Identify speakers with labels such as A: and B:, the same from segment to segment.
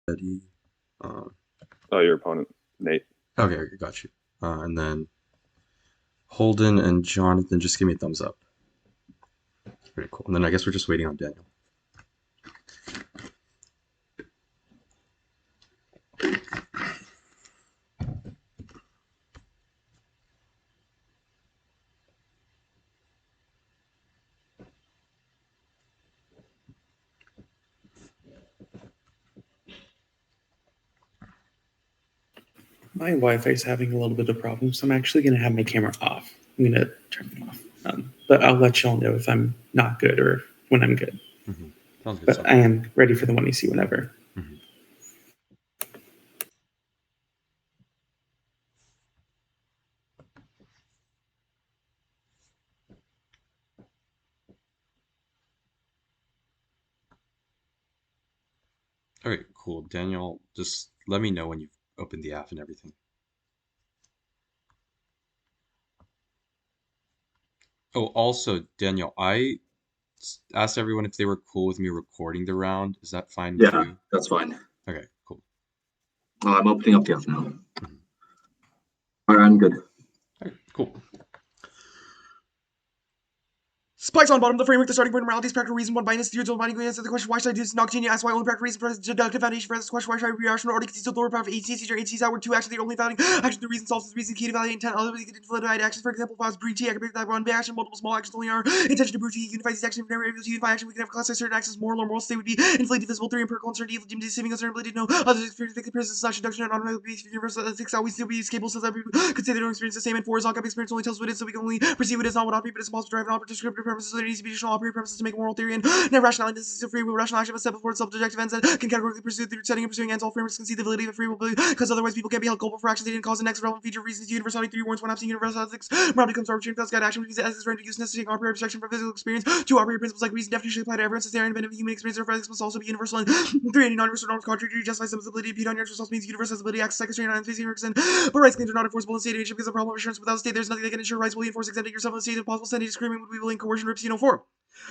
A: Eddie. Uh,
B: Oh, your opponent, Nate.
A: okay, got you. And then Holden and Jonathan, just give me a thumbs up. Pretty cool. And then I guess we're just waiting on Daniel.
C: My Wi-Fi is having a little bit of problems, so I'm actually going to have my camera off. I'm going to turn it off. But I'll let y'all know if I'm not good or when I'm good.
A: Mm-hmm. Sounds good.
C: But I am ready for the one you see whenever.
A: Mm-hmm. Okay, cool. Daniel, just let me know when you've opened the app and everything. Oh, also, Daniel, I asked everyone if they were cool with me recording the round. Is that fine with
D: Yeah,
A: you?
D: that's fine.
A: Okay, cool.
D: I'm opening up the app now.
A: Mhm.
D: All right, I'm good.
A: Okay, cool.
E: Spikes on bottom of the framework, the starting point of morality is practical reason, one binus, theories of binding answer the question, why should I do this? Not continue, ask why only practical reason, present deductive foundation, present question, why should I be rational, already concealed lower power of HCs, or HCs outward, two actions, the only founding action, the reason solves the reason, key to value intent, other than valid actions, for example, files breach, I can break that one big action, multiple small actions only are intention to breach, unifies these actions, if never able to unify action, we can have classified certain actions, moral or moral state would be inflated, visible, three, empirical, uncertainty, evil, deemed deceiving, uncertainty, no, other experience, person, slash induction, and automatically, universal ethics, always still be escapable, so that people could say they don't experience the same, and four is all cup experience only tells what it is, so we can only perceive what is not what ought to be, but it's possible to drive an operative descriptive purposes, so there needs to be additional operative purposes to make a moral theory, and no rationality is free will. Rational action must step before subjective ends that can categorically pursue through setting and pursuing ends. All frameworks can see the validity of free will because otherwise people can't be held culpable for actions they didn't cause. The next relevant feature of reasons universality three warrants one absent universal ethics. Morality becomes arbitrary and guide action because it has rendered useless to take operative abstraction from physical experience. Two operative principles like reason definition apply to everyone since they are independent of human experience. Their ethics must also be universal. And three, any non-universal norms contrary to justify some ability to impede on your results means universality acts like a strain on facing and but rights claims are not enforceable in state agency because the problem of assurance without state there's nothing that can ensure rights will be enforced except yourself in the state of possible sending screaming would be willing coercion rips 4.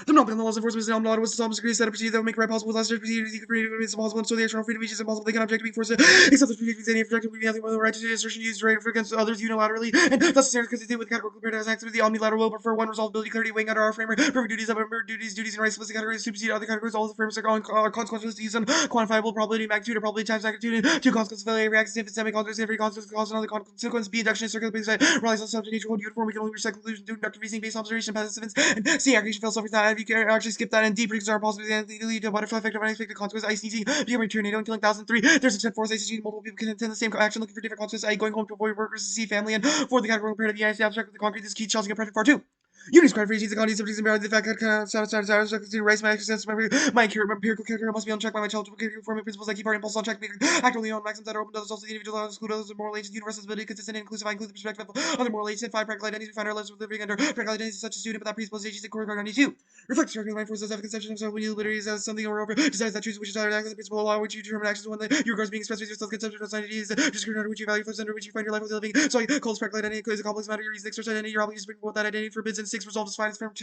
E: The monopoly on the laws enforcement is not was to solve degree set of procedure that will make right possible with less procedure is impossible and so the external freedom of each is impossible. They cannot object to being forced except the freedom of any objective will be nothing more than the right to assertion used right against others unilaterally and thus the because they with categorical compared as acts with the omnilateral will prefer one resolvability clarity weighing under our framework perfect duties of member duties and rights specific categories supersede other categories. All of the frameworks are consequences to use some quantifiable probability magnitude or probability times magnitude two consequences of failure reacts if it's semi-consequence every consequence cause another consequence b induction circular based relies on subject nature hold uniform we can only reach that conclusion through inductive reasoning based observation participants and c aggregation philosophy is not if you can actually skip that and deep because are possible to lead to a butterfly effect of unexpected consequences. Ice sneezing, becoming a tornado and killing 1,003. There's a 10 force ice multiple people can attend the same action looking for different consequences. I going home to avoid workers to see family and for the category period of the United States abstract with the concrete this key challenging oppression for two. Unity's credit for the economy subjects and the fact that race my access my empirical character must be unchecked by my child forming principles that keep our impulse on check, act only on maxims that are open to others, also the individual exclude others, moral agents, universal ability, consistent and inclusive. I include the perspective of other moral agents and five practical identities. We find our lives living under practical identities such as student, but that presupposes agency core guard 92. Reflect structural mind forces have a conception of self when you liberties as something or over decides that choose which is higher acts the principle of law which you determine actions one that your regards being expressed with your self conception of identity is discriminate under which you value flips under which you find your life with living. So I call this practical identity is a complex matter. Your reason express identity, your obligation to bring what that identity forbids, and six resolves fine firm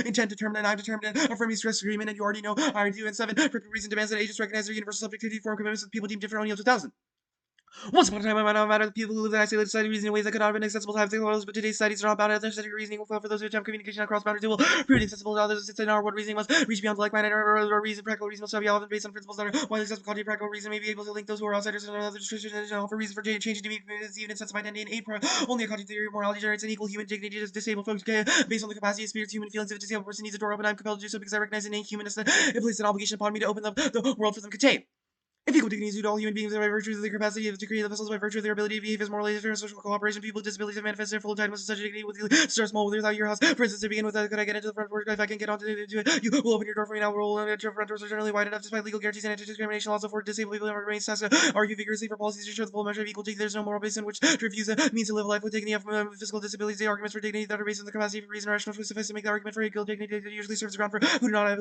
E: intent determined and I determined and affirming stress agreement and you already know I do and seven perfect reason demands that agents recognize their universal subjectivity form commitments with people deemed different only up to 1,000. Once upon a time, I might not matter the people who live in isolated society reason in ways that could not have been accessible to have but today's societies are not bound to their static reasoning will fail for those who attempt communication across boundaries. It will prove accessible to others. It's in our what reasoning must reach beyond the like-minded or reason. Practical reason must be often based on principles that are widely accessible. Content practical reason may be able to link those who are outsiders and other restrictions and offer reason for changing to be even in sense of identity. And eight, only a content theory of morality generates an equal human dignity to disabled folks based on the capacity of spirits, human feelings. If a disabled person needs a door open, I'm compelled to do so because I recognize innate humanness that it places an obligation upon me to open the world for them to contain. If equal dignity is due to all human beings by virtue of their capacity to create the vessels by virtue of their ability to behave as morally fair and social cooperation, people with disabilities have manifested their full entitlement to such dignity with start small without your house. For instance, to begin with, could I get into the front door? If I can get onto it, you will open your door for me now. Roll and your front doors are generally wide enough despite legal guarantees and anti-discrimination laws for disabled people and remains tasked to argue vigorously for policies to show the full measure of equal dignity. There's no moral basis in which to refuse a means to live a life with dignity of physical disabilities. The arguments for dignity that are based on the capacity for reason rational choice suffice to make the argument for equal dignity that usually serves the ground for who do not have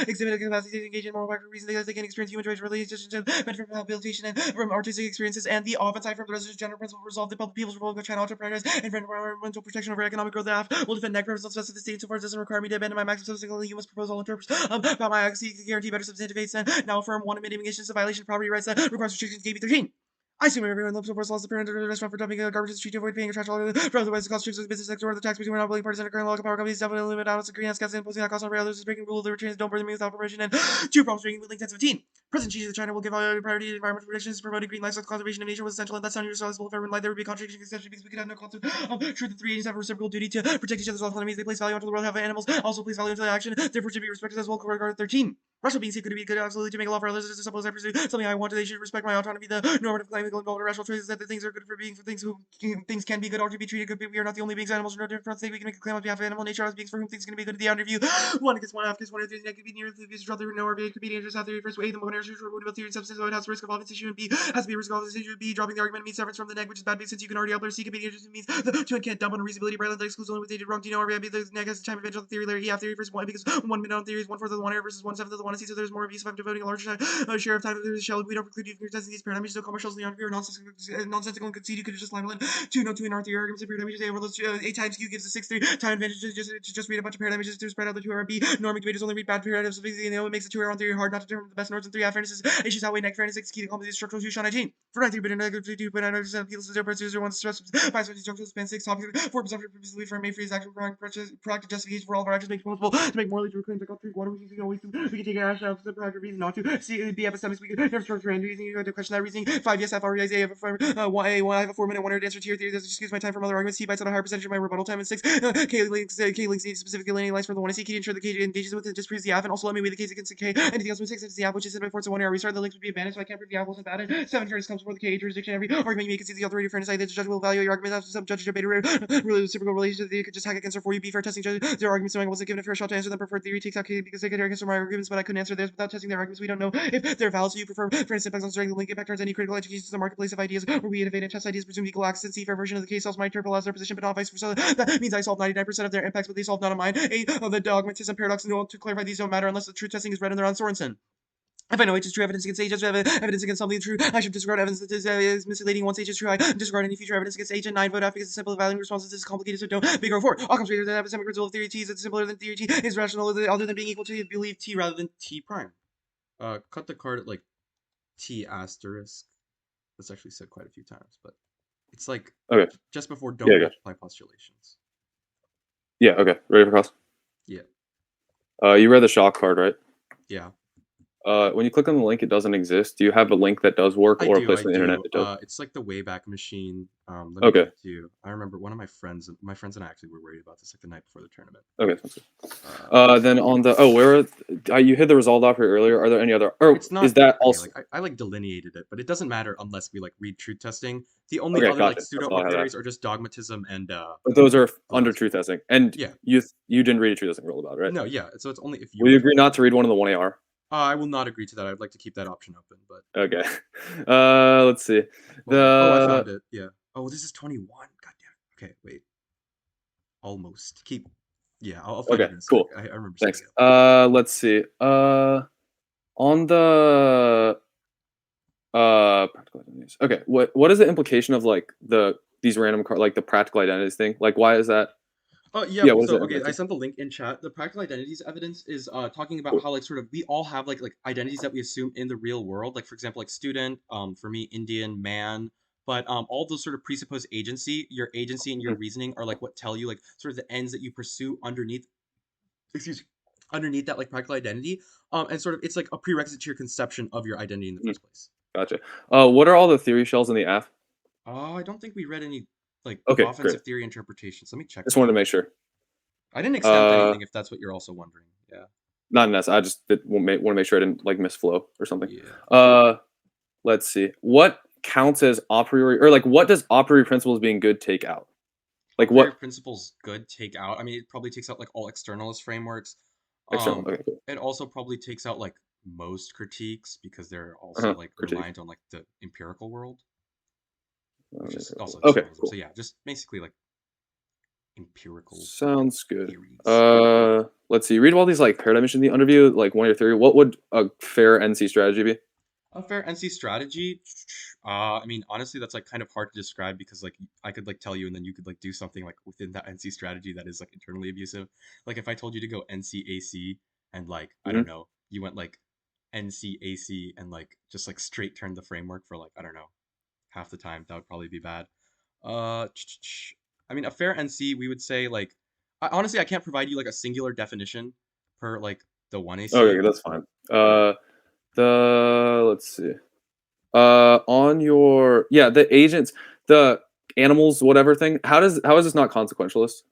E: exhibit a capacity to engage in moral practical reason they can experience human rights related to benefit from rehabilitation and from artistic experiences, and the offense side from the residential general principle resolve the public people's republic of China to practice and environmental protection over economic growth. The AF will defend net results of the state so far as it doesn't require me to abandon my maximum subsequently you must propose all interpreters about my accuracy to guarantee better substantive aids and now affirm one admitting against a violation of property rights that requires restrictions to KB 13. I assume everyone loves force laws the parent or the restaurant for dumping garbage in the street to avoid paying a trash law for otherwise the cost of the business sector or the tax between monopoly parties under current law power companies definitely limit out of greenhouse gas imposing that cost on others is breaking rule the returns don't burn me without permission and two problems drinking with link 1017. President Xi of China will give priority to environmental protections, promoting green lifestyle conservation of nature was essential, and that's not irresponsible if everyone lied. There would be a contradiction essentially because we could have no concept of truth. The three agents have a reciprocal duty to protect each other's autonomies. They place value onto the world, have animals also place value into the action, therefore should be respected as well. Regard 13. Russia being seen could be good absolutely to make a law for others as simple as I pursue something I want. They should respect my autonomy. The normative claim involved in rational choices that the things are good for being for things who things can be good or to be treated good. We are not the only beings. Animals are no different from us. We can make a claim on behalf of animal nature as beings for whom things can be good. The interview one against one, half against one, and could be near the abuse of there no RVA could be dangerous. Have theory first way the moment would about theory and substance. So it has the risk of obvious issue and B has to be a risk of obvious issue. B dropping the argument means severance from the neg, which is bad because since you can already upload C can be dangerous. It means the two can't dump on reasonability rather than excludes only with dated wrong. Do you know RVA? The neg has the time advantage on the theory layer. E half theory versus one because 1 minute on theory is 1/4 of the 1 error versus 1/7 of the 1 C. So there's more abuse if I'm devoting a large share of time to the shell. We don't preclude you from testing these paradigms. So commercials the unfair nonsensical and concede. You could have just line one, two, no, two in our theory arguments. If paradigms say over those 8 times Q gives a 6/3 time advantage to just read a bunch of paradigms just to spread out the two error. B norming debaters only read bad paradigms. So basically, it makes the two error on theory hard not to determine the best nodes and 3 half fairnesses. Issues outweigh neg fairness. 6 key to complement structural use on 19. For 93 but negative 2.9% appeals to 0.001 stress 5 structural span 6 topic 4 presumption previously for may freeze action proactive justification for all of our actions make possible to make morally true claims like all 3 water we can always we can take our action out of the private reason not to see be epistemics we can never structure and reasoning to question that reasoning 5 yes FREIs I have a 4-minute 1 answer to your theory. That's excuse my time from other arguments. C bites on a higher percentage of my rebuttal time and 6 K links need specific linear lines for the 1 C key to ensure the K engages with it disproves the F and also let me weigh the case against the K. Anything else with 6 is the F which is in by 4 so 1 error restart the links would be advantage so I can't prove the F wasn't bad. 7 fairness comes before the K jurisdiction. Every argument you make is the authority of fairness. I the judge will value your argument after some judge debate really reciprocal relations. They could just hack against her for you. Be fair testing judge their arguments knowing I wasn't given a fair shot to answer them. Preferred theory takes out K because they could answer my arguments but I couldn't answer theirs without testing their arguments. We don't know if they're valid so you prefer fairness impacts on strength the link impact turns any critical education to the marketplace of ideas where we innovate and test ideas presumed equal access and see fair version of the case solves my interpol as their position but not vice versa. That means I solve 99% of their impacts but they solve none of mine. Of the dogmatism paradox no to clarify these don't matter unless the truth testing is read and they're on Sorensen. If I know H is true, evidence against H is evidence against something true. I should disregard evidence that is misleading. Once H is true, I disregard any future evidence against H. And 9 vote F because it's simple evaluating responses is complicated, so don't. Big or 4. All comes greater than epistemic result of theory T is simpler than theory T is rational other than being equal to believe T rather than T prime. Cut the card at like T asterisk. That's actually said quite a few times, but it's like
B: Okay.
E: just before don't multiply postulations.
B: Yeah. Okay. Ready for cross?
E: Yeah.
B: You read the shock card, right?
E: Yeah.
B: When you click on the link, it doesn't exist. Do you have a link that does work or a place on the internet that does?
E: It's like the Wayback Machine.
B: Okay.
E: I remember one of my friends and I actually were worried about this like the night before the tournament.
B: Okay. Sounds good. Then on the you hit the resolved operator earlier. Are there any other? Or
E: it's not,
B: is that
E: okay,
B: also?
E: Like I like delineated it, but it doesn't matter unless we like read truth testing. The only other like pseudo theories are just dogmatism and.
B: But those are under truth testing, and
E: yeah,
B: you didn't read a truth testing rule about it, right?
E: No, yeah. So it's only if you.
B: Will you agree not to read one of the 1AR?
E: I will not agree to that. I'd like to keep that option open, but.
B: Okay. Let's see.
E: I found it. Yeah. Oh, this is 21. God damn. Okay, wait. Almost. Yeah, I'll find it in a sec.
B: Cool.
E: I remember.
B: Thanks. Let's see. On the practical identities. Okay. What is the implication of like these random like the practical identities thing? Like, why is that?
E: Okay, I sent the link in chat. The practical identities evidence is talking about how like sort of we all have like identities that we assume in the real world. Like for example, like student, for me, Indian, man. But all those sort of presuppose agency, your agency and your reasoning are like what tell you like sort of the ends that you pursue underneath that like practical identity. And sort of it's like a prerequisite to your conception of your identity in the first place.
B: Gotcha. What are all the theory shells in the app?
E: I don't think we read any like offensive
B: great.
E: Theory interpretations. Let me check.
B: Just wanted to make sure.
E: I didn't exempt anything if that's what you're also wondering. Yeah.
B: Not necessarily. I just want to make sure I didn't like miss flow or something.
E: Yeah.
B: Let's see. What counts as a priori, or like what does a priori principles being good take out? Like what
E: principles good take out? I mean, it probably takes out like all externalist frameworks.
B: External. Okay, cool.
E: It also probably takes out like most critiques because they're also like reliant on like the empirical world. Which is also
B: okay. Cool.
E: So yeah, just basically like empirical.
B: Sounds good.
E: Theories.
B: Let's see. Read all these like paradigm in the underview. Like one of your theory. What would a fair NC strategy be?
A: A fair NC strategy. I mean, honestly, that's like kind of hard to describe because like I could like tell you and then you could like do something like within that NC strategy that is like internally abusive. Like if I told you to go NCAC and like I don't
B: Mhm.
A: know, you went like NCAC and like just like straight turned the framework for like I don't know half the time, that would probably be bad. I mean, a fair NC, we would say like honestly, I can't provide you like a singular definition per like the one AC.
B: Okay, that's fine. Let's see. On your the agents, the animals, whatever thing. How is this not consequentialist?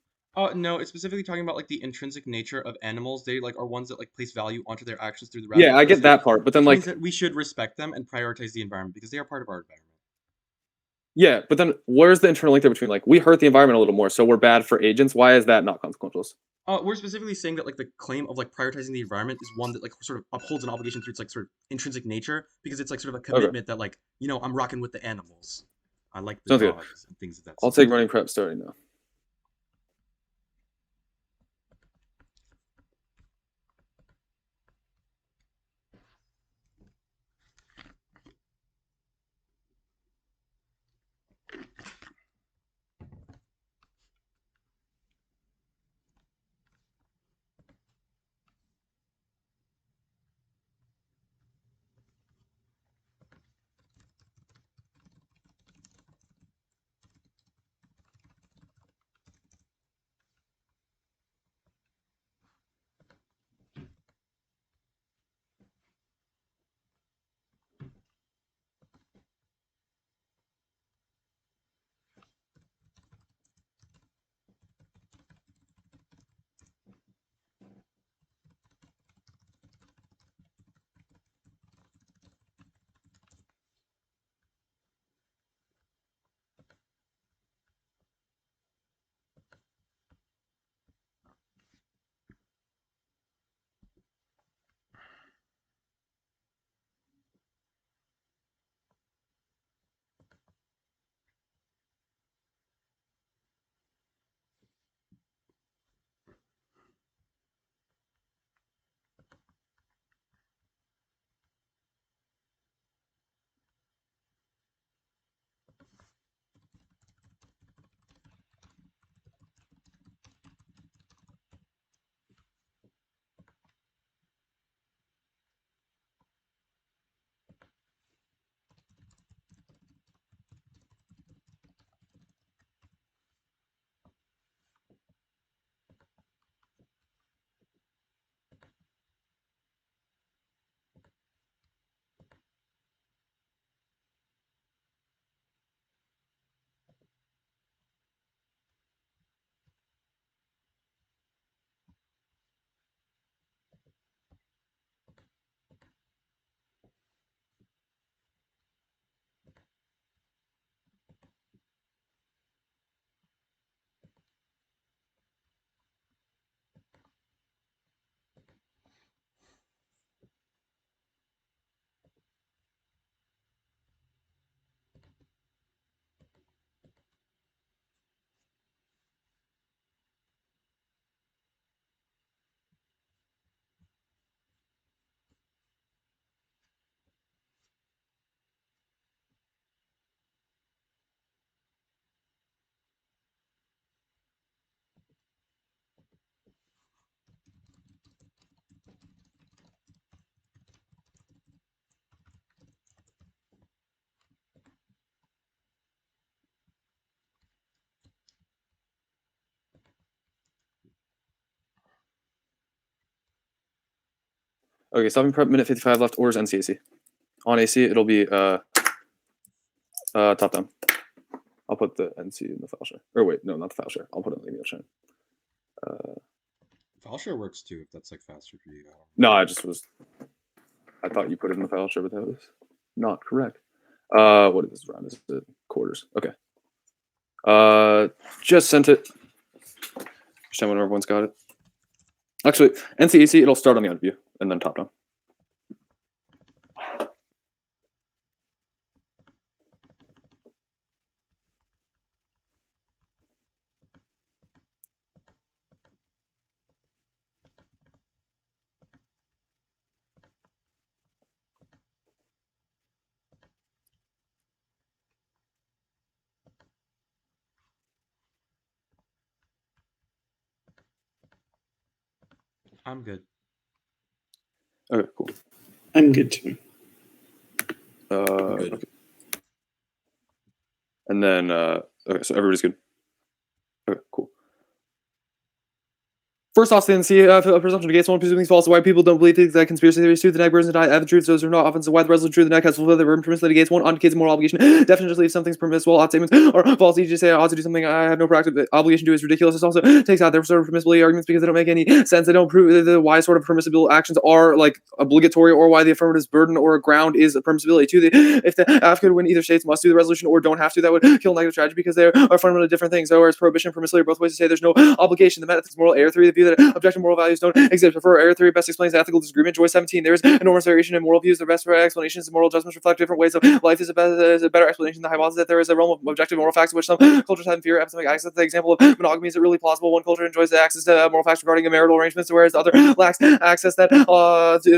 A: No, it's specifically talking about like the intrinsic nature of animals. They like are ones that like place value onto their actions through the
B: Yeah, I get
A: rationale,
B: that part, but then
A: which means
B: like
A: that we should respect them and prioritize the environment because they are part of our environment.
B: yeah, but then where's the internal link there between like we hurt the environment a little more, so we're bad for agents? Why is that not consequentialist?
A: We're specifically saying that like the claim of like prioritizing the environment is one that like sort of upholds an obligation through its like sort of intrinsic nature because it's like sort of a
B: Okay,
A: commitment that like I'm rocking with the animals. I like the
B: sounds good.
A: dogs and things of that
B: I'll
A: sort.
B: take running prep starting now. Okay, stopping prep, minute 55 left. Orders NCAC. On AC, it'll be top down. I'll put the NC in the file share. Or wait, no, not the file share. I'll put it in the email chain.
A: File share works too if that's like faster for you.
B: No, I thought you put it in the file share, but that was not correct. What is this round? Is it quarters? Okay. Just sent it. Just when everyone's got it. Actually, NCAC, it'll start on the view and then top down.
A: I'm good.
B: Okay, cool.
C: I'm good too.
B: Okay. And then, okay, so everybody's good. Okay, cool. First off, then see presumption against one presuming false. Why people don't believe things like conspiracy theories too. The neck versions deny the truth. Those are not often so why the resolution truth. The neck has fulfilled the verb permits litigates one on kids moral obligation. Definition just leaves some things permissible. Odd statements or false. You just say I ought to do something I have no practical obligation to is ridiculous. It also takes out their sort of permissibility arguments because they don't make any sense. They don't prove the why sort of permissible actions are like obligatory or why the affirmative's burden or ground is a permissibility too. If the affirmative when either states must do the resolution or don't have to, that would kill negative strategy because they are fundamentally different things. So whereas prohibition and permissibility are both ways to say there's no obligation. The metaphysics moral error theory, the view that objective moral values don't exist. Prefer error theory best explains ethical disagreement. Joy 17. There is enormous variation in moral views. The best explanations and moral judgments reflect different ways of life. Is a better explanation. The hypothesis that there is a realm of objective moral facts which some cultures have in fear. Epistemic access. The example of monogamy is really plausible. One culture enjoys the access to moral facts regarding marital arrangements, whereas the other lacks access. That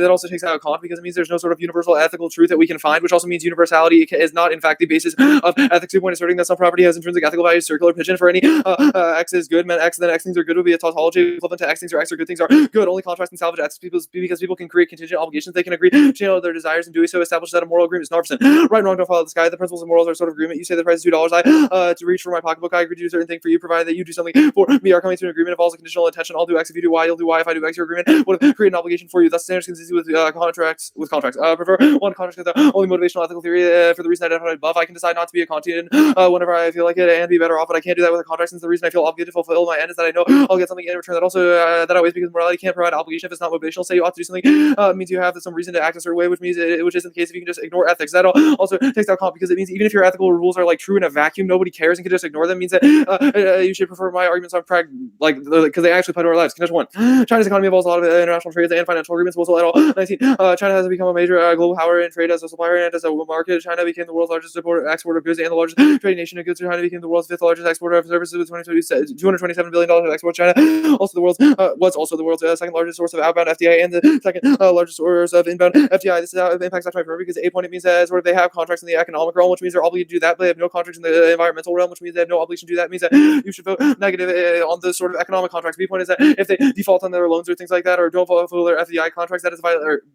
B: also takes out of account because it means there's no sort of universal ethical truth that we can find, which also means universality is not in fact the basis of ethics. 2 point asserting that some property has intrinsic ethical value. Circular pigeon for any X is good, meant X then X things are good would be a tautology equivalent to X things or X are good things are good. Only contrasting salvage ethics because people can create contingent obligations. They can agree to channel their desires and doing so establish that a moral agreement is not percent. Right and wrong don't follow the sky. The principles of morals are sort of agreement. You say the price is $2. To reach for my pocketbook, I agree to do a certain thing for you, provided that you do something for me. Are coming to an agreement involves a conditional intention. I'll do X if you do Y. You'll do Y if I do X. Your agreement would create an obligation for you. Thus, standards consistent with contracts. Prefer one contract with the only motivational ethical theory for the reason identified above. I can decide not to be a Kantian whenever I feel like it and be better off, but I can't do that with a contract since the reason I feel obligated to fulfill my end is that I know I'll get something in return. That also that outweighs because morality can't provide obligation if it's not motivational. Say you ought to do something means you have some reason to act a certain way, which isn't the case if you can just ignore ethics. That also takes out comp because it means even if your ethical rules are like true in a vacuum, nobody cares and can just ignore them. Means that you should prefer my arguments on because they actually apply to our lives. Condition 1: China's economy involves a lot of international trades and financial agreements. Also, at all 19, China has become a major global power in trade as a supplier and as a market. China became the world's largest exporter of goods and the largest trading nation of goods. China became the world's 5th largest exporter of services with $227 billion of export. China also the world's was also the world's 2nd largest source of outbound FDI and the 2nd largest source of inbound FDI. This is how it impacts actually my because A point it means that sort of they have contracts in the economic realm, which means they're obligated to do that, but they have no contracts in the environmental realm, which means they have no obligation to do that. It means that you should vote negative on the sort of economic contracts. B point is that if they default on their loans or things like that, or don't fulfill their FDI contracts, that is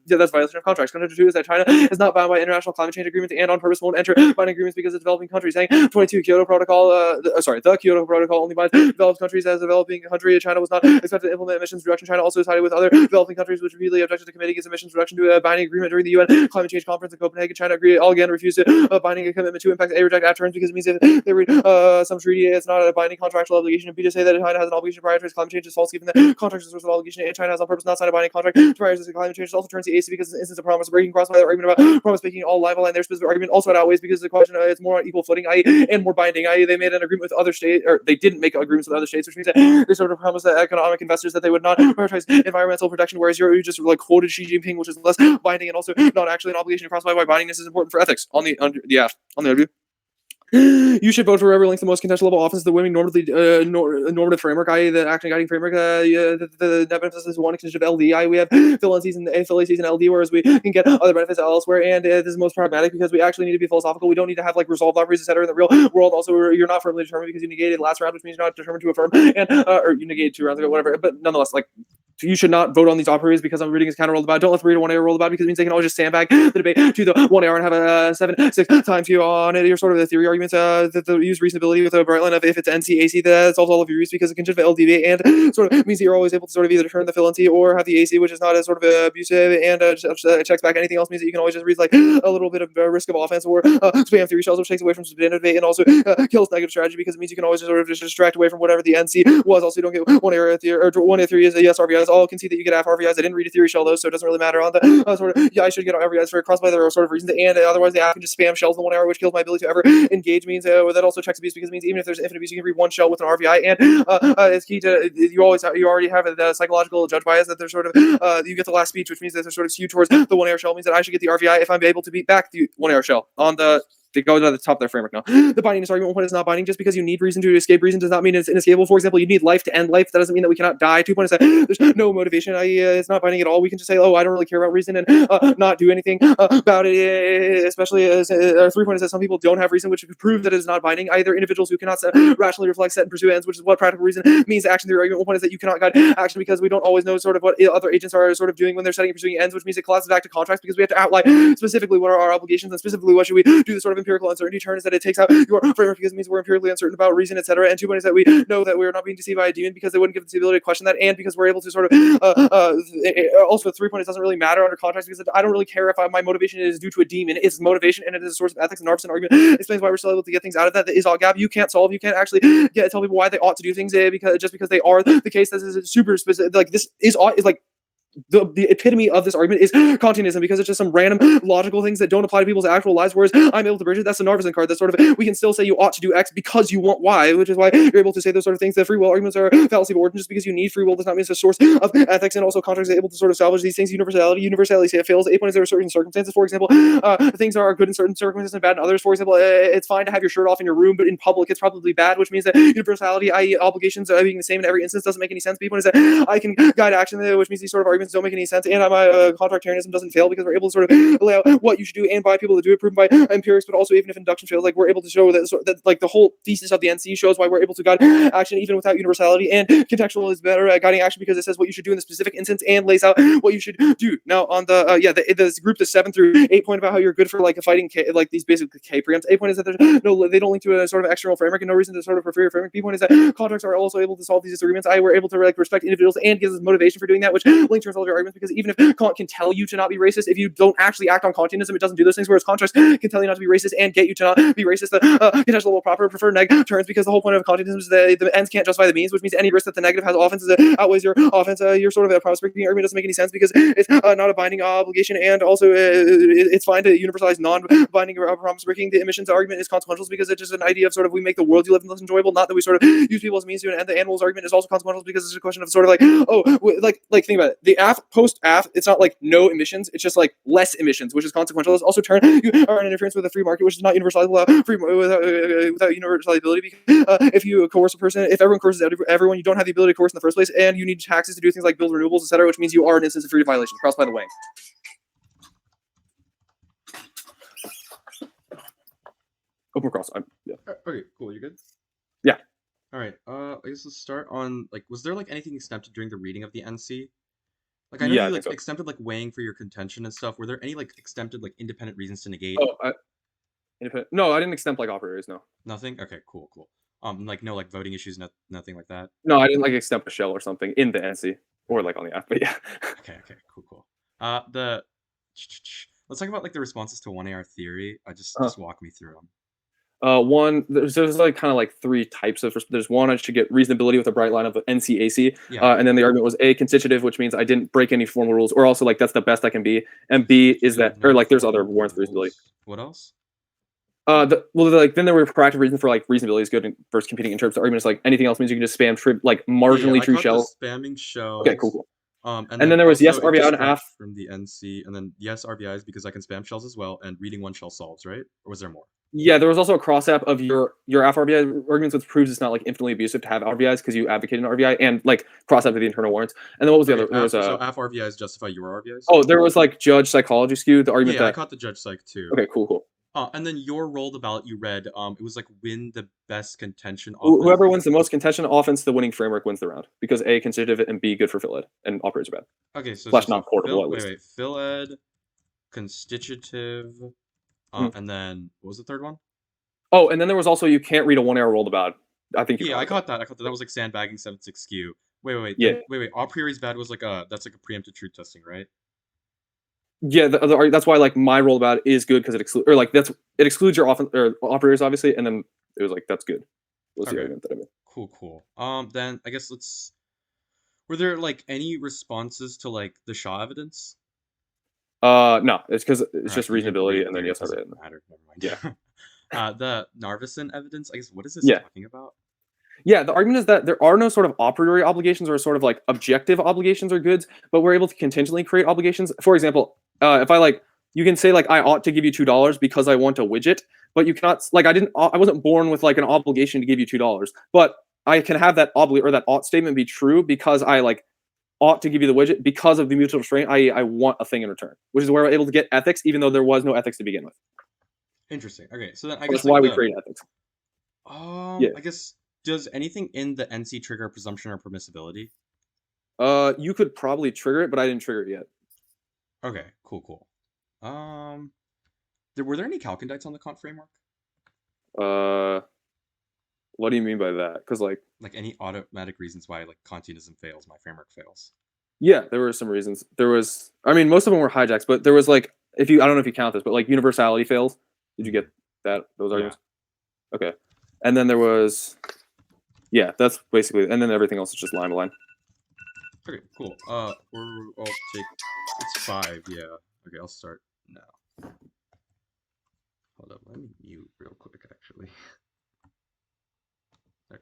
B: that's violation of contracts. Condition 2 is that China is not bound by international climate change agreements and on purpose won't enter binding agreements because it's developing countries. Saying 22 Kyoto Protocol, the Kyoto Protocol only binds developed countries as a developing country. China was not expected to implement emissions reduction. China also sided with other developing countries which repeatedly objected to committing its emissions reduction to a binding agreement during the UN climate change conference in Copenhagen. China agreed all again refused to binding a commitment to impact A reject at terms because it means if they read some treaty, it's not a binding contractual obligation. And B to say that China has an obligation to prioritize climate change is false, given that contracts are a source of obligation, and China has on purpose not signed a binding contract to prioritize climate change. It also turns the AC because it's an instance of promise breaking crossed by the argument about promise making all liable, and their specific argument also it outweighs because the question it's more on equal footing, i.e., and more binding, i.e., they made an agreement with other states, or they didn't make agreements with other states, which means that they sort of promised the economic investors that they would not prioritize environmental protection, whereas you just like quoted Xi Jinping, which is less binding and also not actually an obligation crossed by why bindingness is important for ethics. On the other view. You should vote for whoever links the most contentious level offense to the winning normative framework, i.e. the action guiding framework. The net benefits is one condition of LD. We have affiliates and LD, whereas we can get other benefits elsewhere. And this is most pragmatic because we actually need to be philosophical. We don't need to have like resolved operators, etc. in the real world. Also, you're not firmly determined because you negated last round, which means you're not determined to affirm, and or you negated 2 rounds ago, whatever. But nonetheless, like. You should not vote on these operators because I'm reading his counter roll about. Don't let the reader 1 hour roll about because it means they can always just sandbag the debate to the 1 hour and have a 7-6 times view on it. You're sort of the theory arguments that use reasonability with a bright line of if it's NC-AC, that solves all of your use because it can just LDV and sort of means that you're always able to sort of either turn the fill NC or have the AC, which is not as sort of abusive and checks back anything else, means that you can always just read like a little bit of risk of offense or spam theory shells, which takes away from substantive debate and also kills negative strategy because it means you can always just sort of just distract away from whatever the NC was. Also, you don't get 1 area theory or 1 area theory is a yes RVIs. All can see that you get half RVIs. I didn't read a theory shell though, so it doesn't really matter on the sort of I should get RVIs for cross by the sort of reasons, and otherwise the app can just spam shells in 1 hour, which kills my ability to ever engage. Means that also checks abuse because it means even if there's infinite abuse, you can read 1 shell with an RVI, and it's key to you already have the psychological judge bias that there's sort of you get the last speech, which means that they're sort of skewed towards the 1 hour shell. Means that I should get the RVI if I'm able to beat back the 1 hour shell on the they go to the top of their framework now. The bindingness argument 1 is not binding. Just because you need reason to escape reason does not mean it's inescapable. For example, you need life to end life. That doesn't mean that we cannot die. 2 point is that there's no motivation, i.e. it's not binding at all. We can just say, oh, I don't really care about reason and not do anything about it, especially as 3 point is that some people don't have reason, which proves that it is not binding. Either individuals who cannot rationally reflect, set, and pursue ends, which is what practical reason means. Action theory argument 1 point is that you cannot guide action because we don't always know sort of what other agents are sort of doing when they're setting and pursuing ends, which means it collapses back to contracts because we have to outline specifically what are our obligations and specifically what should we do. The sort of empirical uncertainty turn is that it takes out your framework because it means we're empirically uncertain about reason, etc. And 2 point is that we know that we're not being deceived by a demon because they wouldn't give us the ability to question that, and because we're able to sort of also 3 point, it doesn't really matter under contracts because I don't really care if my motivation is due to a demon. It's motivation and it is a source of ethics. And Narvison argument explains why we're still able to get things out of that. That is all gap. You can't solve. You can't actually tell people why they ought to do things because they are the case. This is super specific. Like this is like the epitome of this argument is Kantianism because it's just some random logical things that don't apply to people's actual lives, whereas I'm able to bridge it. That's the Narvison card. That's sort of, we can still say you ought to do X because you want Y, which is why you're able to say those sort of things. The free will arguments are fallacy of origin. Just because you need free will does not mean it's a source of ethics, and also contracts are able to sort of salvage these things. Universality say it fails. 8 point is there are certain circumstances. For example, things are good in certain circumstances and bad in others. For example, it's fine to have your shirt off in your room, but in public it's probably bad, which means that universality, i.e. obligations being the same in every instance, doesn't make any sense. B point is that I can guide action, which means these sort of arguments don't make any sense, and my contractarianism doesn't fail because we're able to sort of lay out what you should do and by people to do it, proven by empirics, but also even if induction fails, like we're able to show that like the whole thesis of the NC shows why we're able to guide action even without universality, and contextual is better at guiding action because it says what you should do in the specific instance and lays out what you should do. Now on the group the 7 through 8 point about how you're good for like fighting like these basic K preempts. 8 point is that there's no, they don't link to a sort of external framework and no reason to sort of prefer your framework. B point is that contracts are also able to solve these disagreements. We're able to like respect individuals and gives us motivation for doing that, which link turns all of your arguments because even if Kant can tell you to not be racist, if you don't actually act on Kantianism, it doesn't do those things, whereas contracts can tell you not to be racist and get you to not be racist. The contextual will proper prefer neg terms because the whole point of Kantianism is that the ends can't justify the means, which means any risk that the negative has offense outweighs your offense. Your sort of a promise breaking argument doesn't make any sense because it's not a binding obligation, and also it's fine to universalize non-binding promise breaking. The emissions argument is consequential because it's just an idea of sort of we make the world you live in less enjoyable, not that we sort of use people as means to an end. The animals argument is also consequential because it's a question of sort of like like think about it. The post AF, it's not like no emissions, it's just like less emissions, which is consequential. It's also turn you are an interference with the free market, which is not universalizable without universality. Because if you coerce a person, if everyone coerces everyone, you don't have the ability to coerce in the first place, and you need taxes to do things like build renewables, etc., which means you are an instance of freedom violation. Cross by the way. Open cross. Yeah.
A: Okay, cool. You good?
B: Yeah.
A: All right. I guess let's start on like, was there like anything exempted during the reading of the NC? Like I know
B: Yeah,
A: you
B: I
A: like
B: think so.
A: exempted like weighing for your contention and stuff. Were there any like exempted like independent reasons to negate?
B: Oh, no, I didn't exempt like operators. No,
A: Nothing. Okay, cool. Like no like voting issues, nothing like that.
B: no, I didn't like exempt a shell or something in the NC or like on the app. But yeah.
A: Okay, cool. Let's talk about like the responses to 1AR theory. Just walk me through them.
B: One, there's like kind of like 3 types of. There's one, I should get reasonability with a bright line of NCAC, and then the argument was A, constitutive, which means I didn't break any formal rules, or also like that's the best I can be, and B is that, or like there's other warrants for reasonability.
A: What else?
B: Then there were proactive reasons for like reasonability is good versus competing in terms of arguments. Like anything else means you can just spam like marginally true shell.
A: Spamming shells.
B: Okay, cool.
A: And
B: then there was yes RBI and AF
A: from the NC, and then yes RBIs because I can spam shells as well, and reading one shell solves, right? Or was there more?
B: Yeah, there was also a cross app of your AF RBI arguments, which proves it's not like infinitely abusive to have RBIs because you advocated an RBI, and like cross app of the internal warrants. And then what was the other? There was
A: so AF RBIs justify your RBIs.
B: Oh, there was like judge psychology skew. The argument
A: I caught the judge psych too.
B: Okay, cool.
A: And then your roll the ballot you read, it was like win the best contention.
B: Whoever wins the most contention offense, the winning framework wins the round because A, constitutive, and B, good for Phil Ed, and operators are bad.
A: Okay, so
B: slash not portable at least.
A: Wait, Phil Ed, constitutive, and then what was the third one?
B: Oh, and then there was also you can't read a 1AR roll the ballot. I think
A: I caught that. That was like sandbagging 7-6 skew. Wait.
B: Yeah.
A: Wait. A priori's bad was like that's like a preemptive truth testing, right?
B: Yeah, that's why like my roll about is good because it excludes it excludes your operators obviously, and then it was like that's good. Was the argument that I made.
A: Cool. Then I guess were there like any responses to like the Shaw evidence?
B: No, it's because it's just reasonability, and then yes, I read it.
A: Matter. Never mind.
B: Yeah.
A: The Narvison evidence. I guess what is this talking about?
B: Yeah, the argument is that there are no sort of a priori obligations or sort of like objective obligations or goods, but we're able to contingently create obligations. For example, if I like you can say like I ought to give you $2 because I want a widget, but you cannot like I wasn't born with like an obligation to give you $2, but I can have that or that ought statement be true because I like ought to give you the widget because of the mutual restraint. I want a thing in return, which is where we're able to get ethics, even though there was no ethics to begin with.
A: Interesting. Okay, so then I
B: That's
A: guess like
B: why we create ethics. Yeah.
A: I guess does anything in the NC trigger presumption or permissibility?
B: You could probably trigger it, but I didn't trigger it yet.
A: Okay, cool. Were there any calcondites on the Kant framework?
B: What do you mean by that? Because like
A: any automatic reasons why like Kantianism fails, my framework fails.
B: Yeah, there were some reasons. There was, I mean, most of them were hijacks, but there was like, I don't know if you count this, but like universality fails. Did you get those arguments? Yeah. Okay, and then there was, yeah, that's basically, and then everything else is just line to line.
A: Okay, cool. I'll take it's 5. Yeah. Okay, I'll start now. Hold up, let me mute real quick. Actually. Okay.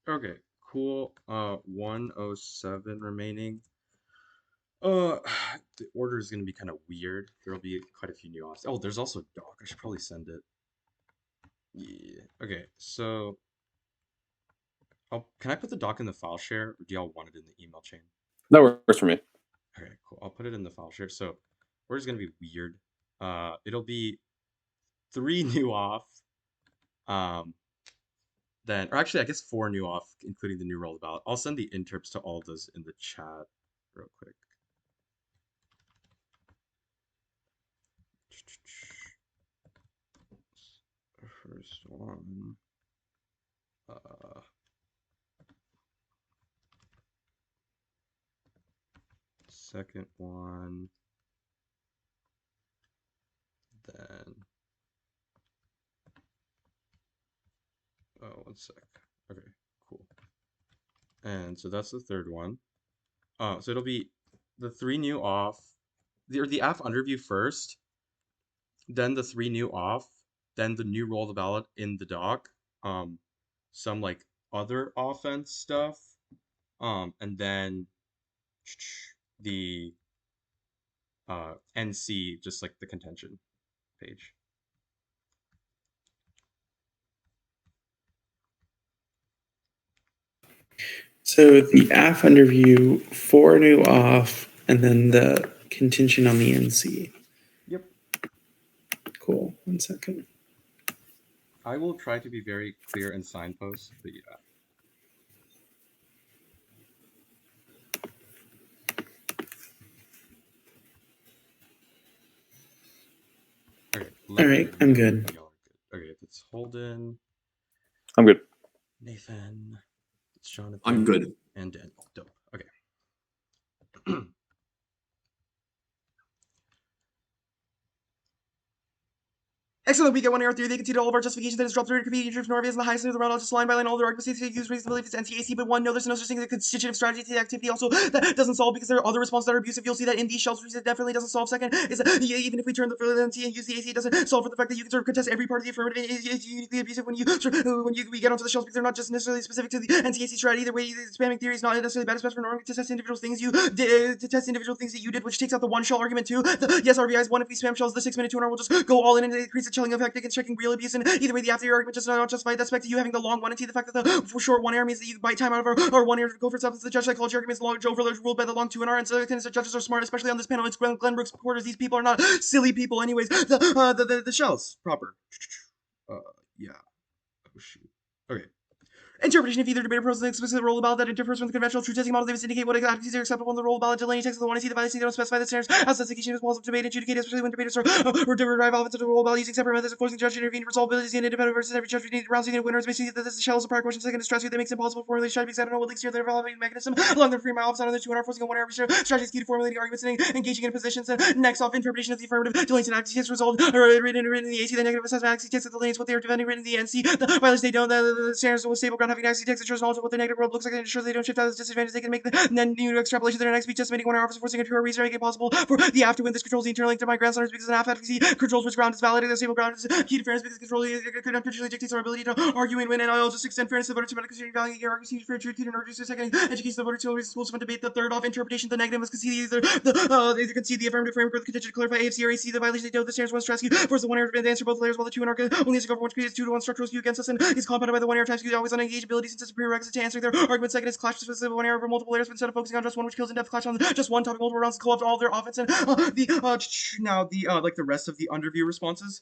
A: Okay, cool. 107 remaining. The order is gonna be kind of weird. There'll be quite a few new offs. Oh, there's also doc. I should probably send it. Yeah. Okay, so can I put the doc in the file share, or do y'all want it in the email chain?
B: That works for me.
A: Okay, cool. I'll put it in the file share. So order's gonna be weird. It'll be 3 new off. Then, or actually, I guess 4 new off, including the new roll ballot. I'll send the interps to all of those in the chat real quick. First one. Second one. Then. Oh, one sec. Okay, cool. And so that's the third one. So it'll be the 3 new off, the AF underview first, then the 3 new off, then the new roll the ballot in the doc, some like other offense stuff, and then the NC, just like the contention page.
C: So the AF underview, 4 new off, and then the contention on the NC.
A: Yep.
C: Cool. 1 second.
A: I will try to be very clear and signpost, but yeah. Okay.
C: All right, I'm good.
A: Okay, if it's Holden.
B: I'm good.
A: Nathan. It's Jonathan.
D: I'm good.
A: And Daniel. Dope. Okay.
E: Excellent. We get 1 error theory. They conceded all of our justifications that is dropped through convenience from Norvius and the highest of the round, just line by line all their arguments to use reasonability to NCAC, but 1, no, there's no such thing as a constitutive strategy to the activity. Also, that doesn't solve because there are other responses that are abusive. You'll see that in these shells, it definitely doesn't solve. Second is even if we turn the NC and use the AC, it doesn't solve for the fact that you can sort of contest every part of the affirmative. It's uniquely abusive when we get onto the shells because they're not just necessarily specific to the NCAC strategy. Either way, spamming theory is not necessarily bad, especially for Norm to test individual things that you did, which takes out the 1 shell argument too. Yes, RBI is 1 if we spam shells. The 6-minute 2 hour will just go all in and increase the chilling effect against checking real abuse. And either way, the after argument just not justify the aspect of you having the long 1 and the fact that the short 1 error means that you buy time out of our 1 error to go for substance. The judge psychology argument is long ruled by the long 2 and R, and so the judges are smart, especially on this panel. It's Glenbrooks supporters. These people are not silly people, anyways. The shells proper. Yeah. Oh shoot. Okay. Interpretation of either debate approach an explicit roll ballot that differs from the conventional truth testing model. They must indicate what activities are acceptable in the roll ballot. Delaney text of the one I see the violation. They don't specify the standards as justification is walls of debate adjudicated, especially when debaters are derive off into the roll ballot using separate methods of forcing the judge to intervene. Resolvability and independent versus every judge needed rounds unit winners. Basically, this shell is a prior question. Second is strategy that makes it impossible to formulate strategies. I don't know what leaks here. They're developing mechanism along the free mile opposite on the 2 and R forcing a 1 error strategies key to formulating arguments and engaging in positions. And next off interpretation of the affirmative. Delaney and active text result written in the AC. The negative assessment active text of the lanes what they are defending written in the NC. The violence they don't. The standards with stable ground having active text ensures knowledge of what the negative world looks like and ensure they don't shift out as disadvantage. They can make the then new extrapolation of their next speech estimating 1 hour officer forcing a 2 hour reason making it possible for the AF to win. This controls the interlink to my grandson because an AF advocacy controls which ground is validated. The stable ground is key to fairness because control could unconditionally dictates our ability to argue and win. And I'll just extend fairness to the voter to medical value your arguments for truth key to introduce a second education the voter to always schools from debate. The third off interpretation the negative must concede either they concede the affirmative framework or the contingent to clarify AFC or AC the violation they do the standards 1 stress skew force the 1 error to answer both layers while the 2 and R only has to cover 1 creates 2 to 1 structural skew against us and is compounded by the 1 error times skew always unengaged ability since it's a prerequisite to answering their argument. Second is clash specific 1 error over multiple layers, but instead of focusing on just 1 which kills in depth clash on just 1 topic multiple rounds to co-opt all of their offense and now the like the rest of the underview responses.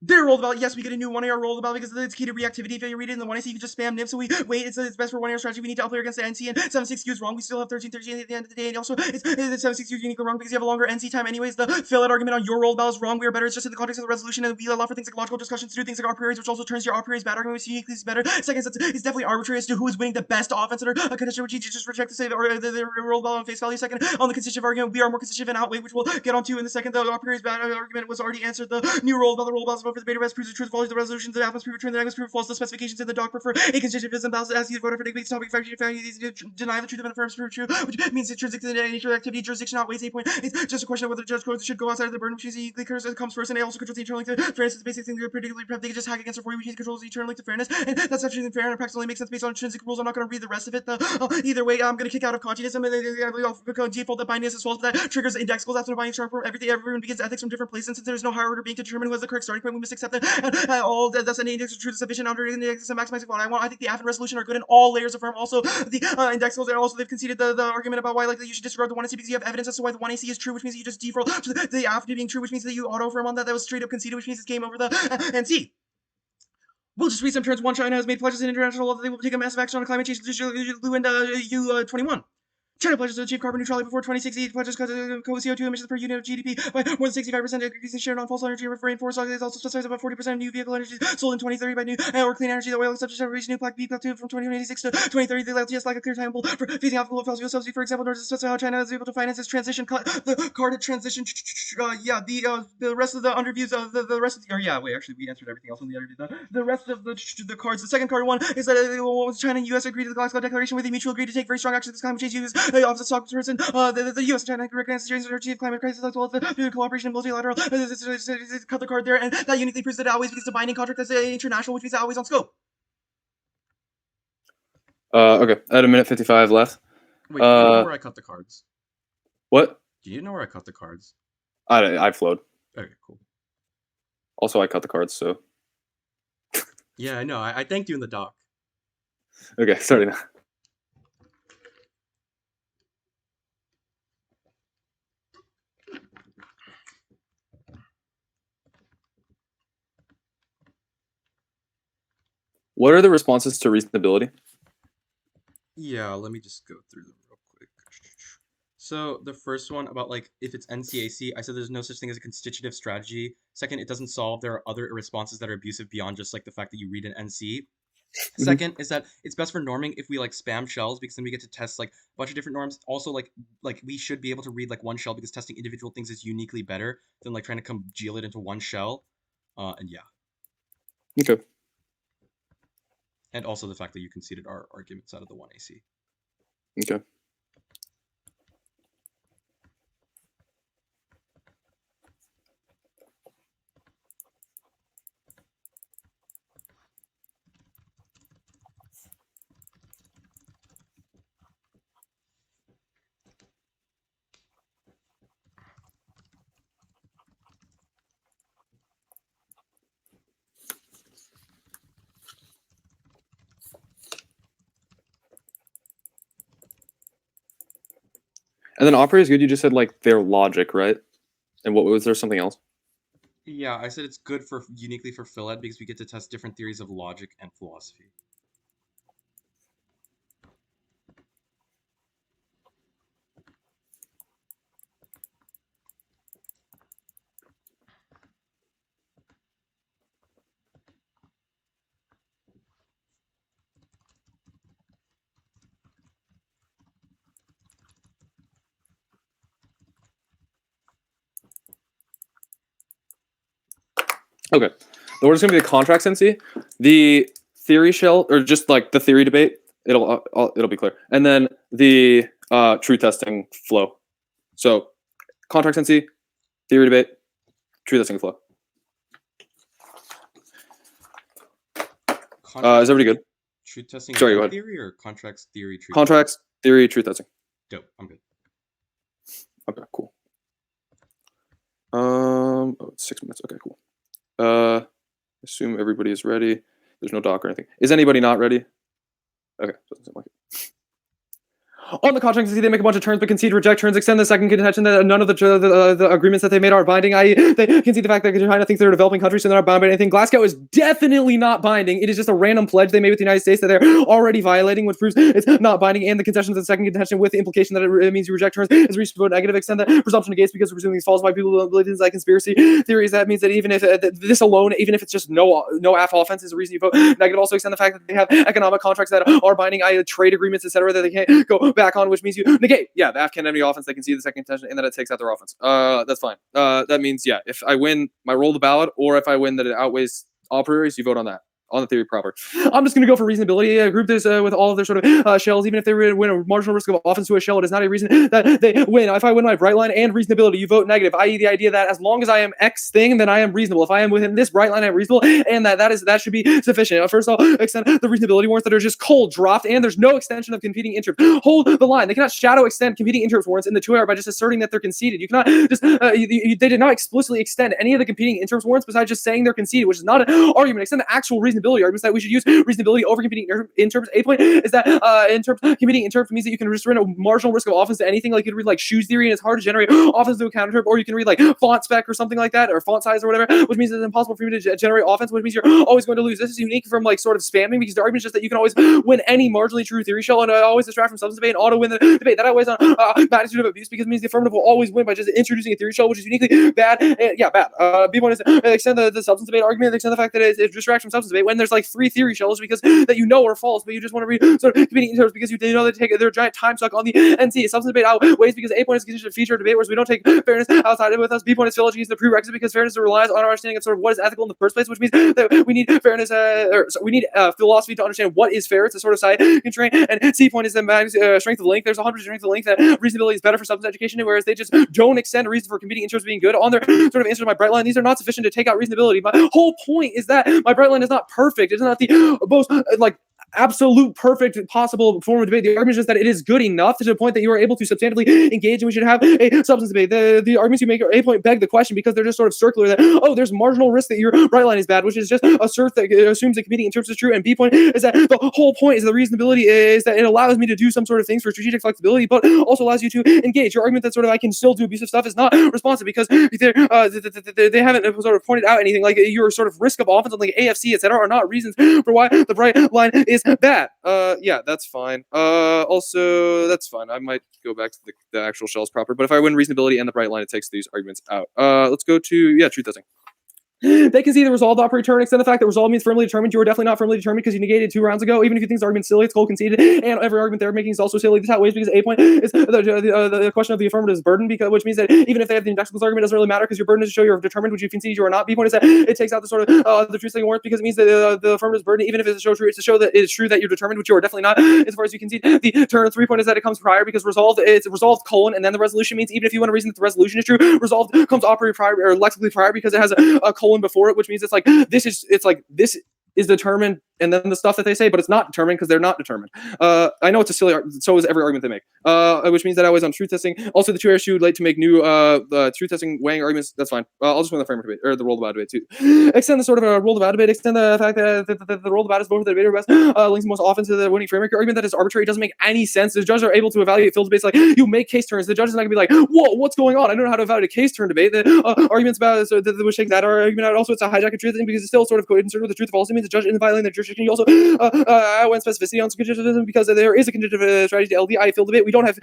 E: They're rolled about. Yes, we get a new 1 AR rolled about because it's key to reactivity. If you read it in the 1AC, you can just spam NIP. So we wait. It's best for 1 AR strategy. We need to outplayer against the NC and 7-6 is wrong. We still have 13-13 at the end of the day. And also, it's 7-6 unique or wrong because you have a longer NC time. Anyways, the fill out argument on your rolled about is wrong. We are better. It's just in the context of the resolution and we allow for things like logical discussions to do things like a priorities, which also turns your a priori's bad argument, which uniquely is better. Second, it's definitely arbitrary as to who is winning the best offense under a condition which you just reject to say the rolled about on face value. Second, on the constitutive argument, we are more constitutive and outweigh, which we'll get onto in the second. The a priori's bad argument was already answered. The new rolled about the rolled about vote for the beta rest proves the truth, follows the resolutions, the alphas prove true, the negatives prove false, the specifications in the doc prefer a constitutivism balance as you vote for the topic fact deny the truth of an affirms prove true, which means intrinsic to the nature of activity, jurisdiction outweighs 8 point. It's just a question of whether the judge codes should go outside of the burden, which is the curse that comes first, and it also controls the internal link to fairness. Is the basic thing they're particularly they can just hack against it for you, which controls the internal link to fairness, and that's actually fair and practically makes sense based on intrinsic rules. I'm not going to read the rest of it. Either way, I'm going to kick out of Kantianism, and I'll default that binding is false, but that triggers index goals after binding sharp for everything. Everyone begins ethics from different places, and since there's no higher order being to determine who has the correct starting point, we must accept that all that's an index of truth is sufficient under index and maximizing what I want. I think the Affirmative resolution are good in all layers of firm. Also, the index goals, and also they've conceded the argument about why you should disregard the 1AC because you have evidence as to why the 1AC is true, which means that you just default to the Affirmative being true, which means that you auto affirm on that was straight up conceded, which means it's game over the NC. We'll just read some turns. One, China has made pledges in international law that they will take a massive action on climate change, Lu and U21. China pledges to achieve carbon neutrality before 2060. Pledges CO2 emissions per unit of GDP by more than 65%. Increasing share on fossil energy rainforest. It also specifies about 40% of new vehicle energy sold in 2030 by new or clean energy. The oil subject to reach new plaque B2 from 2026 to 2030. The LTS like a clear timetable for phasing out fossil fuel subsidy, for example, in order to specify how China is able to finance its transition. The carded transition. The rest of the underviews. The rest of the. Or yeah, wait. Actually, we answered everything else on the underview. The rest of the cards. The second card one is that China and U.S. agreed to the Glasgow Declaration with a mutual agreed to take very strong action against climate change use. The Office of Spokesperson, the U.S. and China recognize the change in the climate crisis as well as the cooperation and multilateral. Cut the card there, and that uniquely proves that it always begins to binding contract as international, which means always on scope.
B: Okay, I had a minute 55 left.
A: Wait, do you know where I cut the cards?
B: What?
A: Do you know where I cut the cards?
B: I flowed.
A: Okay, cool.
B: Also, I cut the cards, so.
A: Yeah, I know. I thanked you in the doc.
B: Okay, starting now. What are the responses to reasonability?
A: Yeah, let me just go through them real quick. So the first one about if it's NCAC, I said there's no such thing as a constitutive strategy. Second, it doesn't solve. There are other responses that are abusive beyond just the fact that you read an NC. Second is that it's best for norming if we spam shells because then we get to test a bunch of different norms. Also we should be able to read one shell because testing individual things is uniquely better than trying to congeal it into one shell. And yeah.
B: Okay.
A: And also the fact that you conceded our arguments out of the 1AC.
B: Okay. And then opera is good. You just said their logic, right? And what was there something else?
A: Yeah, I said it's good for uniquely for PhilEd because we get to test different theories of logic and philosophy.
B: Okay. The order's gonna be the contracts NC, the theory shell, or just the theory debate. It'll be clear, and then the true testing flow. So contracts NC, theory debate, true testing flow. Is everybody good?
A: True testing.
B: Sorry, go ahead.
A: Theory or contracts theory. True
B: contracts theory, true testing.
A: Dope. I'm good.
B: Okay, cool. 6 minutes. Okay, cool. Assume everybody is ready. There's no doc or anything. Is anybody not ready? Okay, doesn't seem like it. On the contract, they make a bunch of turns, but concede, reject turns, extend the second contention that none of the agreements that they made are binding, i.e. they concede the fact that China thinks they're a developing country, so they're not bound by anything. Glasgow is definitely not binding. It is just a random pledge they made with the United States that they're already violating, which proves it's not binding, and the concessions of the second contention with the implication that it means you reject turns is reached to vote negative, extend the presumption against because presuming it's false by people who believe in conspiracy theories. That means that even if this alone, even if it's just no offense is a reason you vote negative. Also extend the fact that they have economic contracts that are binding, i.e. trade agreements, etc., that they can't go back back on, which means you negate. Yeah, the Af can't have any offense. They can see the second contention, and then it takes out their offense. That's fine. That means, yeah, if I win my roll the ballot, or if I win that it outweighs all priorities, you vote on that. On the theory proper. I'm just going to go for reasonability. Group this with all of their sort of shells. Even if they win a marginal risk of offense to a shell, it is not a reason that they win. If I win my bright line and reasonability, you vote negative, i.e. the idea that as long as I am X thing, then I am reasonable. If I am within this bright line, I'm reasonable, and that should be sufficient. First, I'll extend the reasonability warrants that are just cold dropped, and there's no extension of competing interest. Hold the line. They cannot shadow extend competing interest warrants in the 2 hour by just asserting that they're conceded. You cannot just they did not explicitly extend any of the competing interest warrants besides just saying they're conceded, which is not an argument. Extend the actual reasonability arguments that we should use reasonability over competing interms. A point is that in terms competing interms means that you can just run a marginal risk of offense to anything. Like you can read like shoes theory, and it's hard to generate offense to a counter term, or you can read like font spec or something like that, or font size or whatever, which means it's impossible for you to generate offense, which means you're always going to lose. This is unique from like sort of spamming, because the argument is just that you can always win any marginally true theory shell and always distract from substance debate and auto win the debate. That outweighs on magnitude of abuse, because it means the affirmative will always win by just introducing a theory shell, which is uniquely bad. Bad. B point is extend the substance debate argument, extend the fact that it distracts from substance debate when there's like 3 theory shells because that you know are false, but you just want to read sort of competing interms because you know they take their giant time suck on the NC. Substance debate outweighs because A point is a condition of feature of debate, whereas we don't take fairness outside of it with us. B point is philology is the prerequisite because fairness relies on our understanding of sort of what is ethical in the first place, which means that we need fairness, we need philosophy to understand what is fair. It's a sort of side constraint. And C point is the strength of link. There's 100% strength of link that reasonability is better for substance education, whereas they just don't extend a reason for competing interms being good on their sort of answer to my bright line. These are not sufficient to take out reasonability. My whole point is that my bright line is not perfect. It's not the most like absolute perfect possible form of debate. The argument is just that it is good enough to the point that you are able to substantively engage, and we should have a substance debate. The arguments you make are A point beg the question because they're just sort of circular, that there's marginal risk that your bright line is bad, which is just assert that assumes that competing interms is true. And B point is that the whole point is the reasonability is that it allows me to do some sort of things for strategic flexibility, but also allows you to engage. Your argument that sort of I can still do abusive stuff is not responsive because they haven't sort of pointed out anything like your sort of risk of offense on like AFC, etc., are not reasons for why the bright line is bad. Yeah, that's fine. Also, that's fine. I might go back to the actual shells proper, but if I win reasonability and the bright line, it takes these arguments out. Let's go to, truth testing. They can see the resolved operator turn, extend the fact that resolve means firmly determined. You are definitely not firmly determined because you negated 2 rounds ago. Even if you think the argument's silly, it's cold conceded, and every argument they're making is also silly. This outweighs because A point is the question of the affirmative's burden, which means that even if they have the inductibles argument, it doesn't really matter because your burden is to show you're determined, which you concede you are not. B point is that it takes out the sort of the truth-telling warrant because it means that the affirmative's burden, even if it's to show that it's true that you're determined, which you are definitely not, as far as you concede. The turn 3 point is that it comes prior because it's resolved colon, and then the resolution means even if you want to reason that the resolution is true, resolved comes a priori prior or lexically prior because it has a colon before it, which means this is determined, and then the stuff that they say, but it's not determined because they're not determined. I know it's a silly argument, so is every argument they make, which means that I was on truth testing. Also, the 2 hours too late to make new truth testing weighing arguments. That's fine. I'll just win the framework debate, or the roll the bout debate too. Extend the sort of roll the bout debate, extend the fact that the roll the bout is both of the debater best, links most often to the winning framework argument that is arbitrary. It doesn't make any sense. The judges are able to evaluate field debates like you make case turns. The judge is not gonna be like, whoa, what's going on? I don't know how to evaluate a case turn debate. The arguments about which take that argument out. Also, it's a hijack of truth thing because it's still sort of concerned with the truth of policy. Means the judge isn't violating their jurisdiction. You also went specificity on constitutionalism because there is a constitutive strategy to LDI field debate. We don't have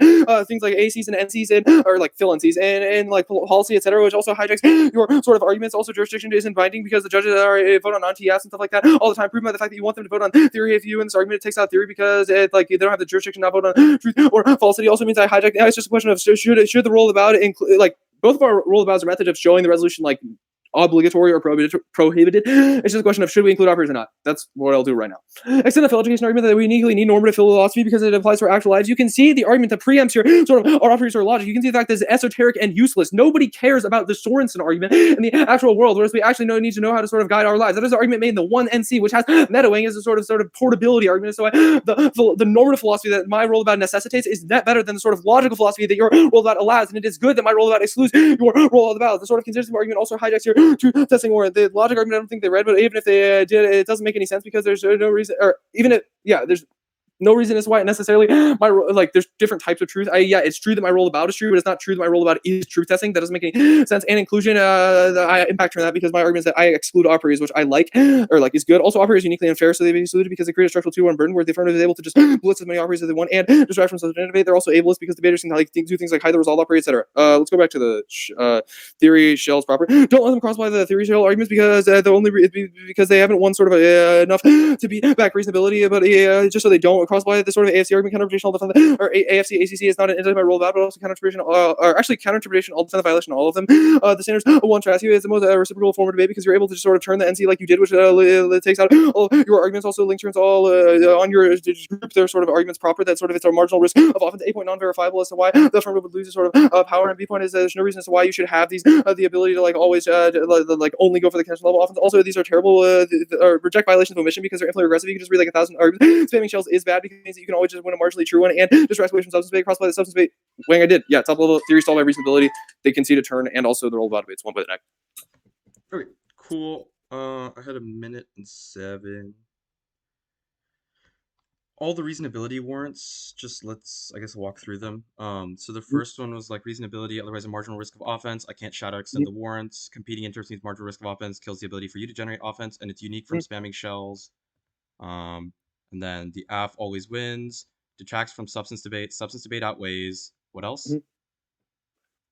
B: things like ACs and NCs and or like fill NCs and like policy, etc., which also hijacks your sort of arguments. Also, jurisdiction isn't binding because the judges are vote on non-TS and stuff like that all the time, proven by the fact that you want them to vote on theory. If you win this argument, it takes out theory because they don't have the jurisdiction to not vote on truth or falsity. Also means I hijack. It's just a question of should the rule about it include like both of our rule abouts are methods of showing the resolution like obligatory or prohibited. It's just a question of should we include operators or not. That's what I'll do right now. Extend the philological argument that we uniquely need normative philosophy because it applies to our actual lives. You can see the argument that preempts your sort of our operators or logic. You can see the fact that it's esoteric and useless. Nobody cares about the Sorensen argument in the actual world, whereas we actually need to know how to sort of guide our lives. That is an argument made in the 1NC, which has meta-wing as a sort of portability argument. So the normative philosophy that my role about necessitates is net better than the sort of logical philosophy that your role about allows, and it is good that my role about excludes your role about. The sort of consistency argument also hijacks your truth testing warrant. The logic argument I don't think they read, but even if they did, it doesn't make any sense because there's no reason, or even if there's no reason as why necessarily there's different types of truth. It's true that my role about is true, but it's not true that my role about is truth testing. That doesn't make any sense. And inclusion, I impact on that because my argument is that I exclude operators, which I like is good. Also, operators uniquely unfair, so they be excluded because they create a structural 2-1 burden where the affirmative is able to just blitz as many operators as they want and distract from substantive debate. They're also ableist because debaters can do things like hide the resolve operator, etc. Let's go back to the theory shells proper. Don't let them cross-apply the theory shell arguments because because they haven't won sort of enough to beat back reasonability, but just so they don't cross-apply this sort of AFC argument, counter-interpretation, all defense, or AFC, ACC is not an anti-by rule of that, but also counter-interpretation, or actually counter-interpretation, all defense violation, all of them. The standards one to ask you is the most reciprocal form of debate because you're able to just sort of turn the NC like you did, which takes out all of your arguments. Also, link turns all on your group. There are sort of arguments proper that sort of it's a marginal risk of offense. A point non-verifiable as to why the affirmative would lose a sort of power, and B point is there's no reason as to why you should have these the ability to like always like only go for the condition level offense. Also, these are terrible reject violations of omission because they're infinitely regressive. You can just read like 1,000 arguments. Spamming shells is bad because it means that you can always just win a marginally true one and just rest away from substance debate. Cross by the substance debate. Wang, I did. Yeah, top level theory stalled by reasonability. They concede a turn and also the roll about debates one by the neck.
A: Okay, cool. I had a minute and 7. All the reasonability warrants, just let's, I guess, walk through them. So the first one was like reasonability, otherwise a marginal risk of offense. I can't shout out extend the warrants. Competing interest means marginal risk of offense, kills the ability for you to generate offense, and it's unique from spamming shells. And then the AF always wins, detracts from substance debate outweighs. What else?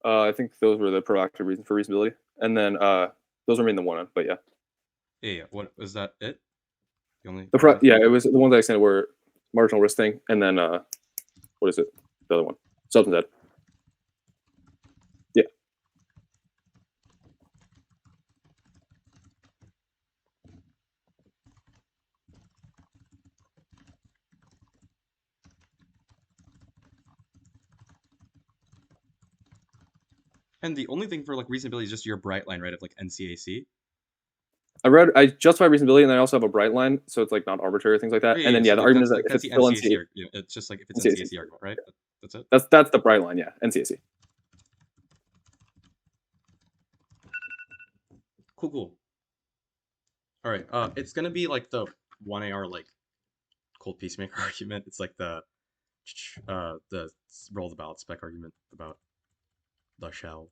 B: I think those were the proactive reasons for reasonability. And then those remain the one, but yeah.
A: Yeah. What was that? It? The only.
B: Yeah, it was the ones I extended were marginal risk thing, and then what is it? The other one, substance ed. Yeah.
A: And the only thing for like reasonability is just your bright line, right? Of like NCAC.
B: I justify reasonability, and then I also have a bright line, so it's like not arbitrary things like that. And then the argument is that if it's still
A: NCAC, it's just like if it's NCAC argument, right? That's it.
B: That's the bright line, yeah. NCAC.
A: Cool. All right. It's gonna be like the 1AR like cold peacemaker argument. It's like the roll the ballot spec argument about the shell.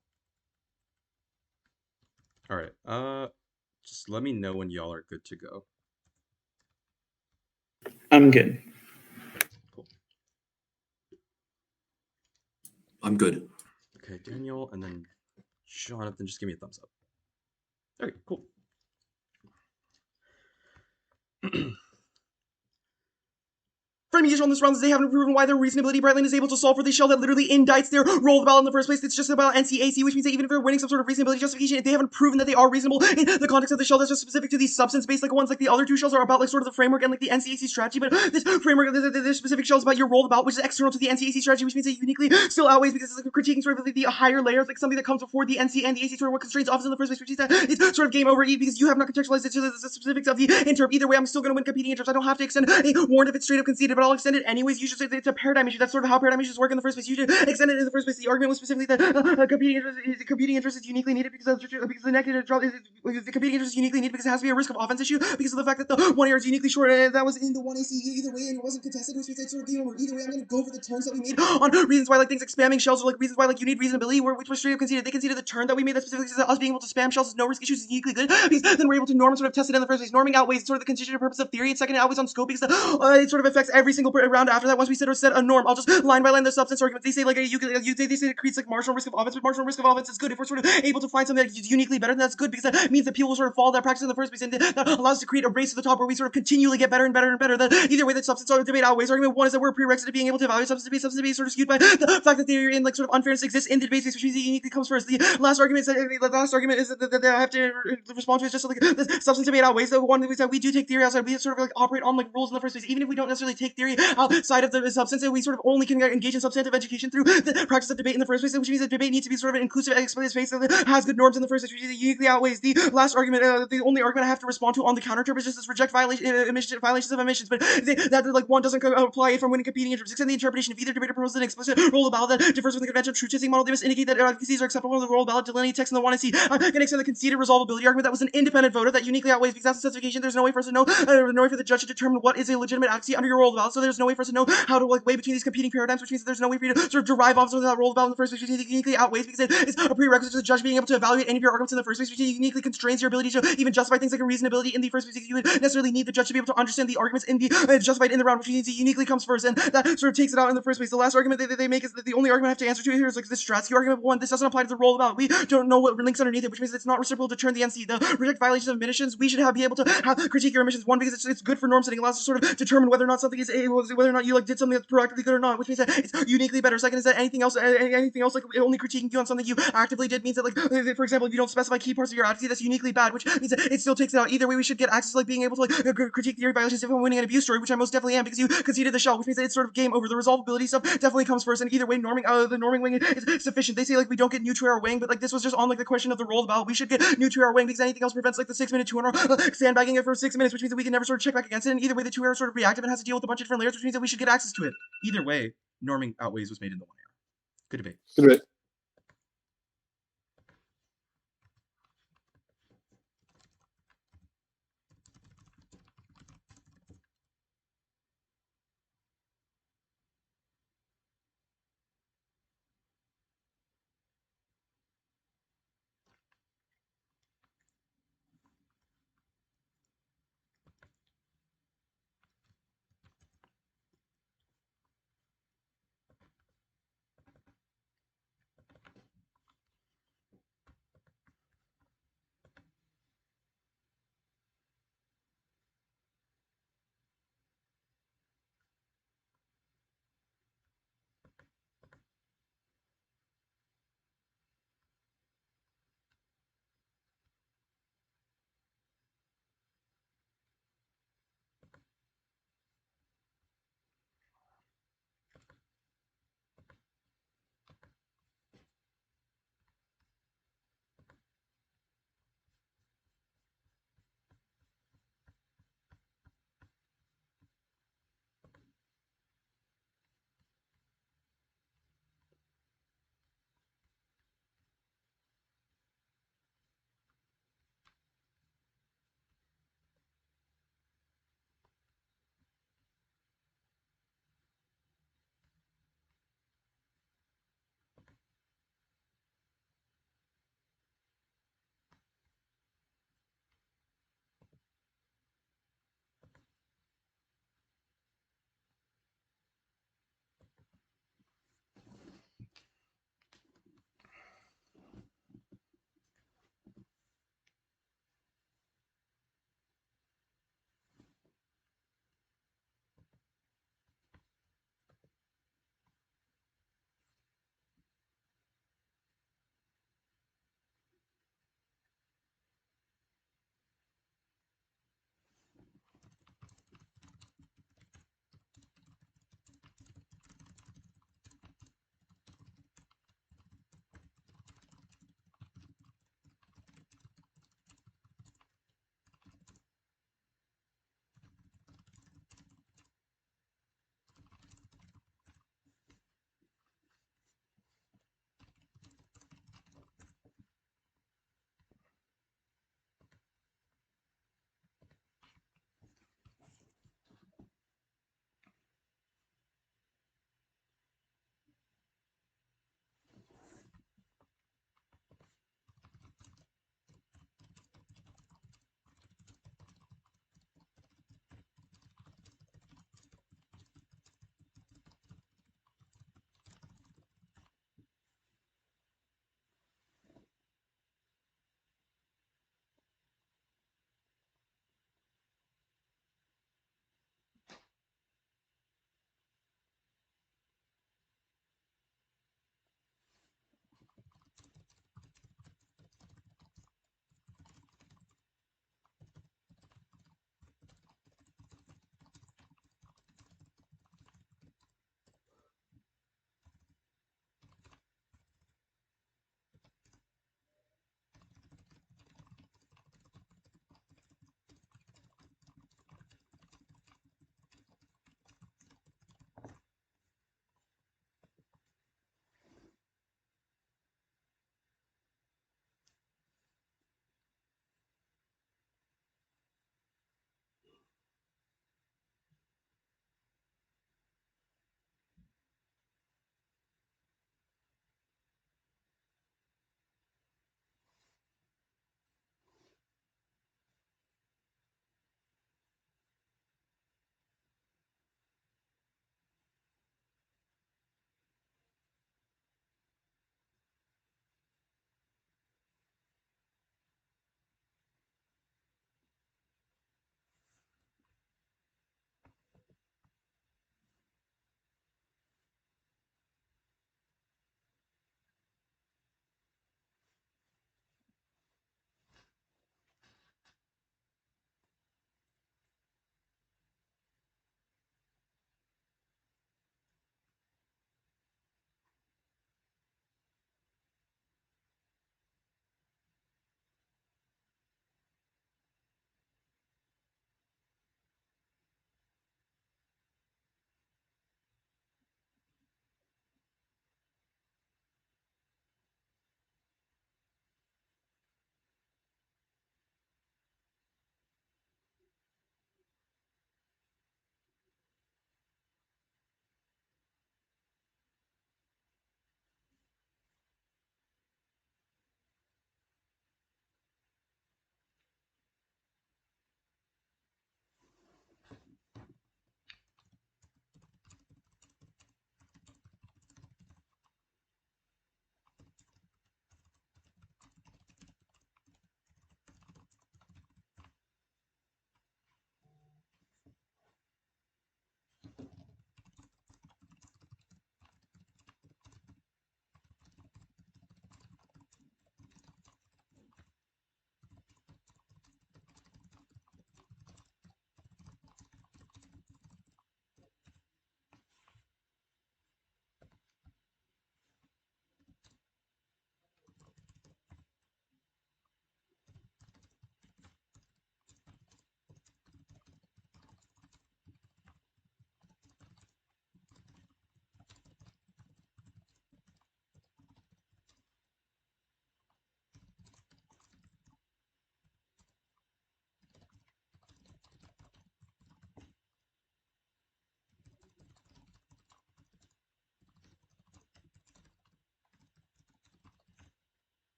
A: All right. Just let me know when y'all are good to go.
C: I'm good.
A: Cool.
D: I'm good.
A: Okay, Daniel, and then Jonathan, just give me a thumbs up. Okay, cool.
E: Framing issue on this round is they haven't proven why their reasonability Brightline is able to solve for the shell that literally indicts their roll of the ballot in the first place. It's just about NCAC, which means that even if they're winning some sort of reasonability justification, if they haven't proven that they are reasonable in the context of the shell that's just specific to these substance-based like ones, like the other two shells are about like sort of the framework and like the NCAC strategy, but this framework, the specific shell is about your roll of the ballot, which is external to the NCAC strategy, which means it uniquely still outweighs because it's like critiquing sort of the higher layers, like something that comes before the NC and the AC sort of what constrains office in the first place, which means that it's sort of game over because you have not contextualized it to the specifics of the interp. Either way, I'm still going to win competing interps. I don't have to extend a warrant if it's straight up conceded, but I'll extend it anyways. You should say it's a paradigm issue. That's sort of how paradigm issues work in the first place. You should extend it in the first place. The argument was specifically that competing interest is uniquely needed because the negative drop the competing interest is uniquely needed because it has to be a risk of offense issue because of the fact that the 1AR is uniquely short and that was in the 1AC either way and it wasn't contested, which means it's sort of game over. Either way, I'm going to go for the turns that we made on reasons why like things like spamming shells or like reasons why like you need reasonability, which was straight up conceded. They conceded the turn that we made that specifically says that us being able to spam shells is no risk issues is uniquely good because then we're able to norm and sort of test it in the first place. Norming outweighs sort of the constitutive purpose of theory and second it outweighs on scope because it sort of affects every single round after that. Once we set a norm, I'll just line by line the substance arguments. They say like they say it creates like marginal risk of offense, but marginal risk of offense is good if we're sort of able to find something that's uniquely better. Then that's good because that means that people will sort of follow that practice in the first place, and that allows us to create a race to the top where we sort of continually get better and better and better. That either way, that substance debate outweighs. Argument one is that we're a prerequisite to being able to evaluate substance debate. Substance debate is sort of skewed by the fact that theory and like sort of unfairness exists in the debate space, which means it uniquely comes first. The last argument is that I have to respond to is just like the substance debate outweighs. The one is that we do take theory outside. We sort of like operate on like rules in the first place, even if we don't necessarily take theory outside of the substance. We sort of only can engage in substantive education through the practice of debate in the first place, which means that debate needs to be sort of an inclusive, explicit space that has good norms in the first place, which uniquely outweighs. The last argument, the only argument I have to respond to on the counter-term is just this reject violations of emissions, but that like one doesn't apply from winning competing interests. Extend the interpretation if either debater proposes an explicit roll of ballot that differs from the conventional truth-chasing model. They must indicate that advocacies are acceptable in the roll of ballot delineate text in the 1AC. Can extend the conceded resolvability argument that was an independent voter that uniquely outweighs because that's a specification. There's no way for us to know, no way for the judge to determine what is a legitimate advocacy under your roll of ballot. So there's no way for us to know how to like weigh between these competing paradigms, which means that there's no way for you to sort of derive off of that roll of ballot in the first place, which uniquely outweighs because it's a prerequisite to the judge being able to evaluate any of your arguments in the first place, which uniquely constrains your ability to even justify things like a reasonability in the first place. You would necessarily need the judge to be able to understand the arguments in the justified in the round, which means it uniquely comes first, and that sort of takes it out in the first place. The last argument that they make is that the only argument I have to answer to here is like this Stratsky argument. One, this doesn't apply to the roll of ballot. We don't know what links underneath it, which means it's not reciprocal to turn the NC. The reject violation of emissions, we should be able to critique your emissions. One, because it's good for norm setting, it allows us to sort of determine whether or not something is it was whether or not you like did something that's proactively good or not, which means that it's uniquely better. Second is that anything else like only critiquing you on something you actively did means that, like, for example, if you don't specify key parts of your advocacy, that's uniquely bad, which means that it still takes it out. Either way, we should get access to, like, being able to, like, critique theory violations if I'm winning an abuse story, which I most definitely am because you conceded the shell, which means that it's sort of game over. The resolvability stuff definitely comes first, and either way, the norming wing is sufficient. They say, like, we don't get new to our wing, but, like, this was just on, like, the question of the roll of the ballot. We should get new to our wing because anything else prevents, like, the 6-minute 200 sandbagging it for 6 minutes, which means that we can never sort of check back against it. And either way, the 2 error sort of reactive and has to deal with a bunch of different layers, which means that we should get access to it. Either way, norming outweighs what's made in the 1 error. Good debate.
B: Good debate.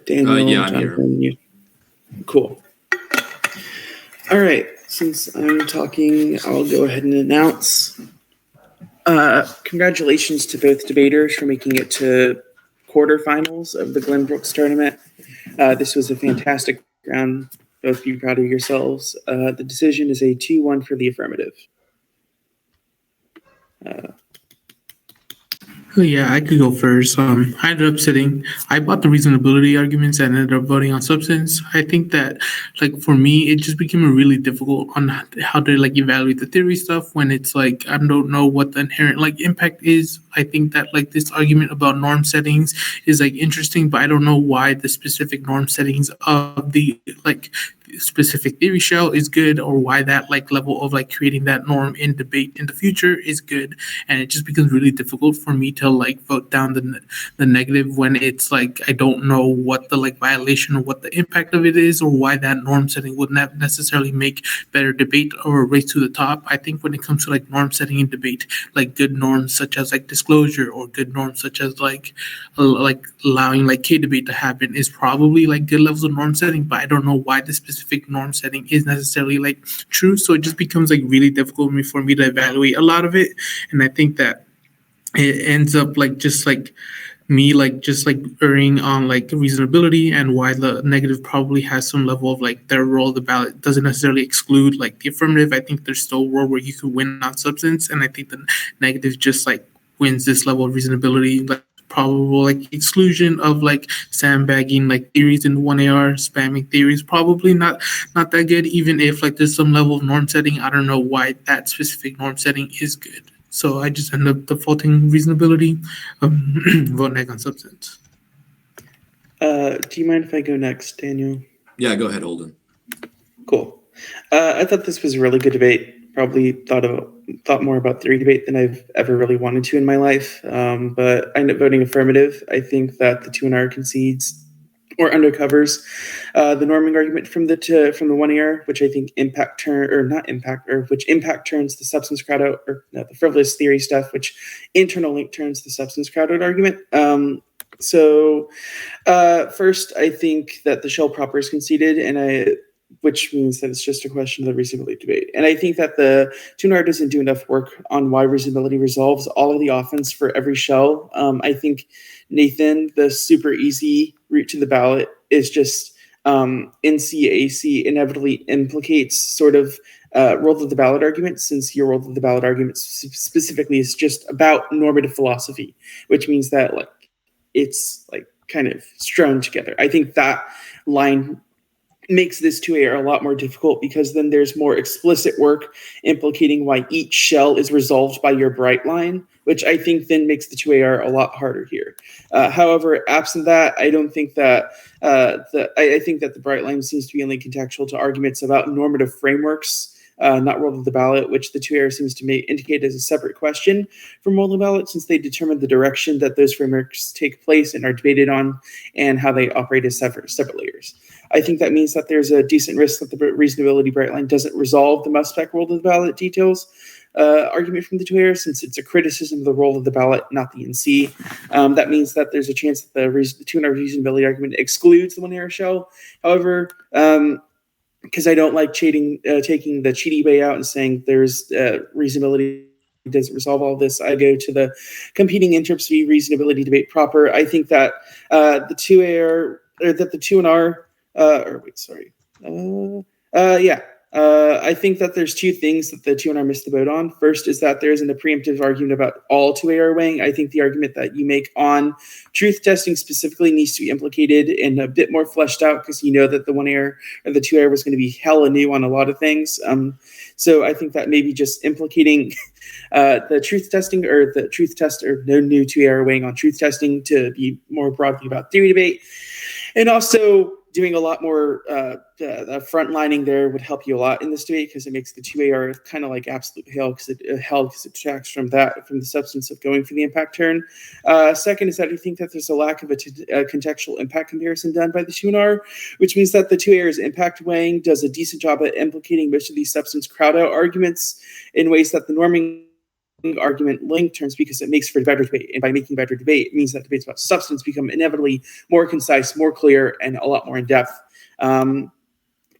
C: Daniel,
D: Yeah, I'm here.
C: Jonathan, you. Cool. All right. Since I'm talking, I'll go ahead and announce. Congratulations to both debaters for making it to quarterfinals of the Glenbrooks tournament. This was a fantastic round. Both be proud of yourselves. The decision is a 2-1 for the affirmative.
F: Oh, yeah, I could go first. I ended up sitting. I bought the reasonability arguments and ended up voting on substance. I think that, like, for me, it just became really difficult on how to like evaluate the theory stuff when it's like I don't know what the inherent like impact is. I think that like this argument about norm settings is like interesting, but I don't know why the specific norm settings of the like specific theory shell is good, or why that like level of like creating that norm in debate in the future is good. And it just becomes really difficult for me to like vote down the negative when it's like I don't know what the like violation or what the impact of it is, or why that norm setting would not necessarily make better debate or race to the top. I think when it comes to like norm setting in debate, like good norms such as like disclosure, or good norms such as like allowing like K debate to happen is probably like good levels of norm setting, but I don't know why the specific norm setting is necessarily like true. So it just becomes like really difficult for me to evaluate a lot of it. And I think that it ends up like just like me like just like erring on like reasonability, and why the negative probably has some level of like their role of the ballot doesn't necessarily exclude like the affirmative. I think there's still a world where you could win on substance, and I think the negative just like wins this level of reasonability, like probable like exclusion of like sandbagging like theories in 1AR, spamming theories probably not that good, even if like there's some level of norm setting. I don't know why that specific norm setting is good. So I just end up defaulting reasonability, vote neg on substance.
C: Do you mind if I go next, Daniel?
D: Yeah, go ahead, Holden.
C: Cool. I thought this was a really good debate. Probably thought more about theory debate than I've ever really wanted to in my life. But I ended up voting affirmative. I think that the 2NR concedes or undercovers the norming argument from the 1AR, which I think impact turns the substance crowd out, or no, the frivolous theory stuff, which internal link turns the substance crowd out argument. So first, I think that the shell proper is conceded, which means that it's just a question of the reasonability debate. And I think that the 2NR doesn't do enough work on why reasonability resolves all of the offense for every shell. I think Nathan, the super easy route to the ballot is just NCAC inevitably implicates sort of world of the ballot argument, since your world of the ballot argument specifically is just about normative philosophy, which means that like it's like kind of strewn together. I think that line makes this 2AR a lot more difficult, because then there's more explicit work implicating why each shell is resolved by your bright line, which I think then makes the 2AR a lot harder here. However, absent that, I don't think that I think that the bright line seems to be only contextual to arguments about normative frameworks, not world of the ballot, which the 2AR seems to indicate as a separate question from world of the ballot, since they determine the direction that those frameworks take place and are debated on, and how they operate as separate layers. I think that means that there's a decent risk that the reasonability bright line doesn't resolve the must-spec world of the ballot details argument from the 2AR, since it's a criticism of the role of the ballot, not the NC. That means that there's a chance that the 2NR reasonability argument excludes the 1AR shell. However, because I don't like taking the cheaty way out and saying there's reasonability doesn't resolve all this, I go to the competing interest v reasonability debate proper. I think that the 2AR, or that the 2NR, I think that there's two things that the 2NR missed the boat on. First is that there isn't a preemptive argument about all 2AR weighing. I think the argument that you make on truth testing specifically needs to be implicated and a bit more fleshed out, because you know that the 1AR or the 2AR was going to be hella new on a lot of things. So I think that maybe just implicating the truth testing, or the truth test, or no new 2AR weighing on truth testing to be more broadly about theory debate. And also doing a lot more frontlining there would help you a lot in this debate, because it makes the 2AR kind of like absolute hell, because it detracts from the substance of going for the impact turn. Second is that I think that there's a lack of a contextual impact comparison done by the 2NR, which means that the 2AR's impact weighing does a decent job at implicating most of these substance crowd out arguments in ways that the norming argument link terms because it makes for better debate. And by making better debate, it means that debates about substance become inevitably more concise, more clear, and a lot more in depth,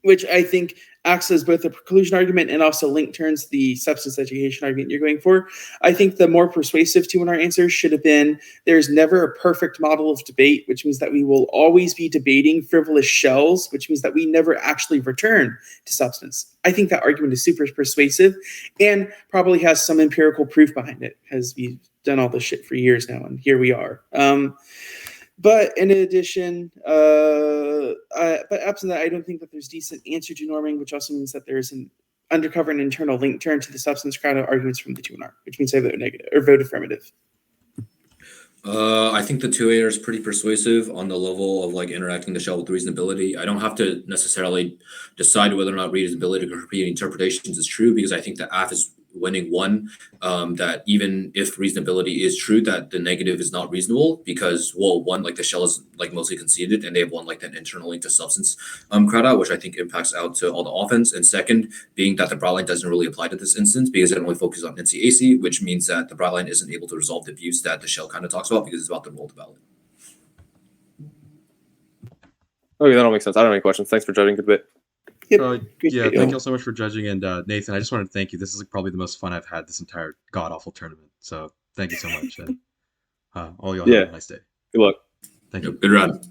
C: which I think acts as both a preclusion argument and also link turns the substance education argument you're going for. I think the more persuasive 2-1R answer should have been, there's never a perfect model of debate, which means that we will always be debating frivolous shells, which means that we never actually return to substance. I think that argument is super persuasive and probably has some empirical proof behind it, because we've done all this shit for years now, and here we are. But in addition, but absent that, I don't think that there's decent answer to norming, which also means that there's an undercover and internal link turn to the substance crowd arguments from the 2-1R, which means I vote negative or vote affirmative.
D: I think the 2A is pretty persuasive on the level of like interacting the shell with reasonability. I don't have to necessarily decide whether or not reasonability or competing interpretations is true, because I think the AF is winning one, that even if reasonability is true, that the negative is not reasonable, because, well, one, like the shell is like mostly conceded and they have one like that internal link to substance crowd out, which I think impacts out to all the offense. And second, being that the broad line doesn't really apply to this instance because it only focuses on NCAC, which means that the broad line isn't able to resolve the abuse that the shell kind of talks about, because it's about the role of the ballot.
B: Okay, that all makes sense. I don't have any questions. Thanks for judging. Good bit.
C: Yep.
A: Yeah, thank you all so much for judging. And Nathan, I just wanted to thank you. This is like probably the most fun I've had this entire god awful tournament. So thank you so much. And all y'all have a nice day.
B: Good luck.
A: Thank you.
D: Good run.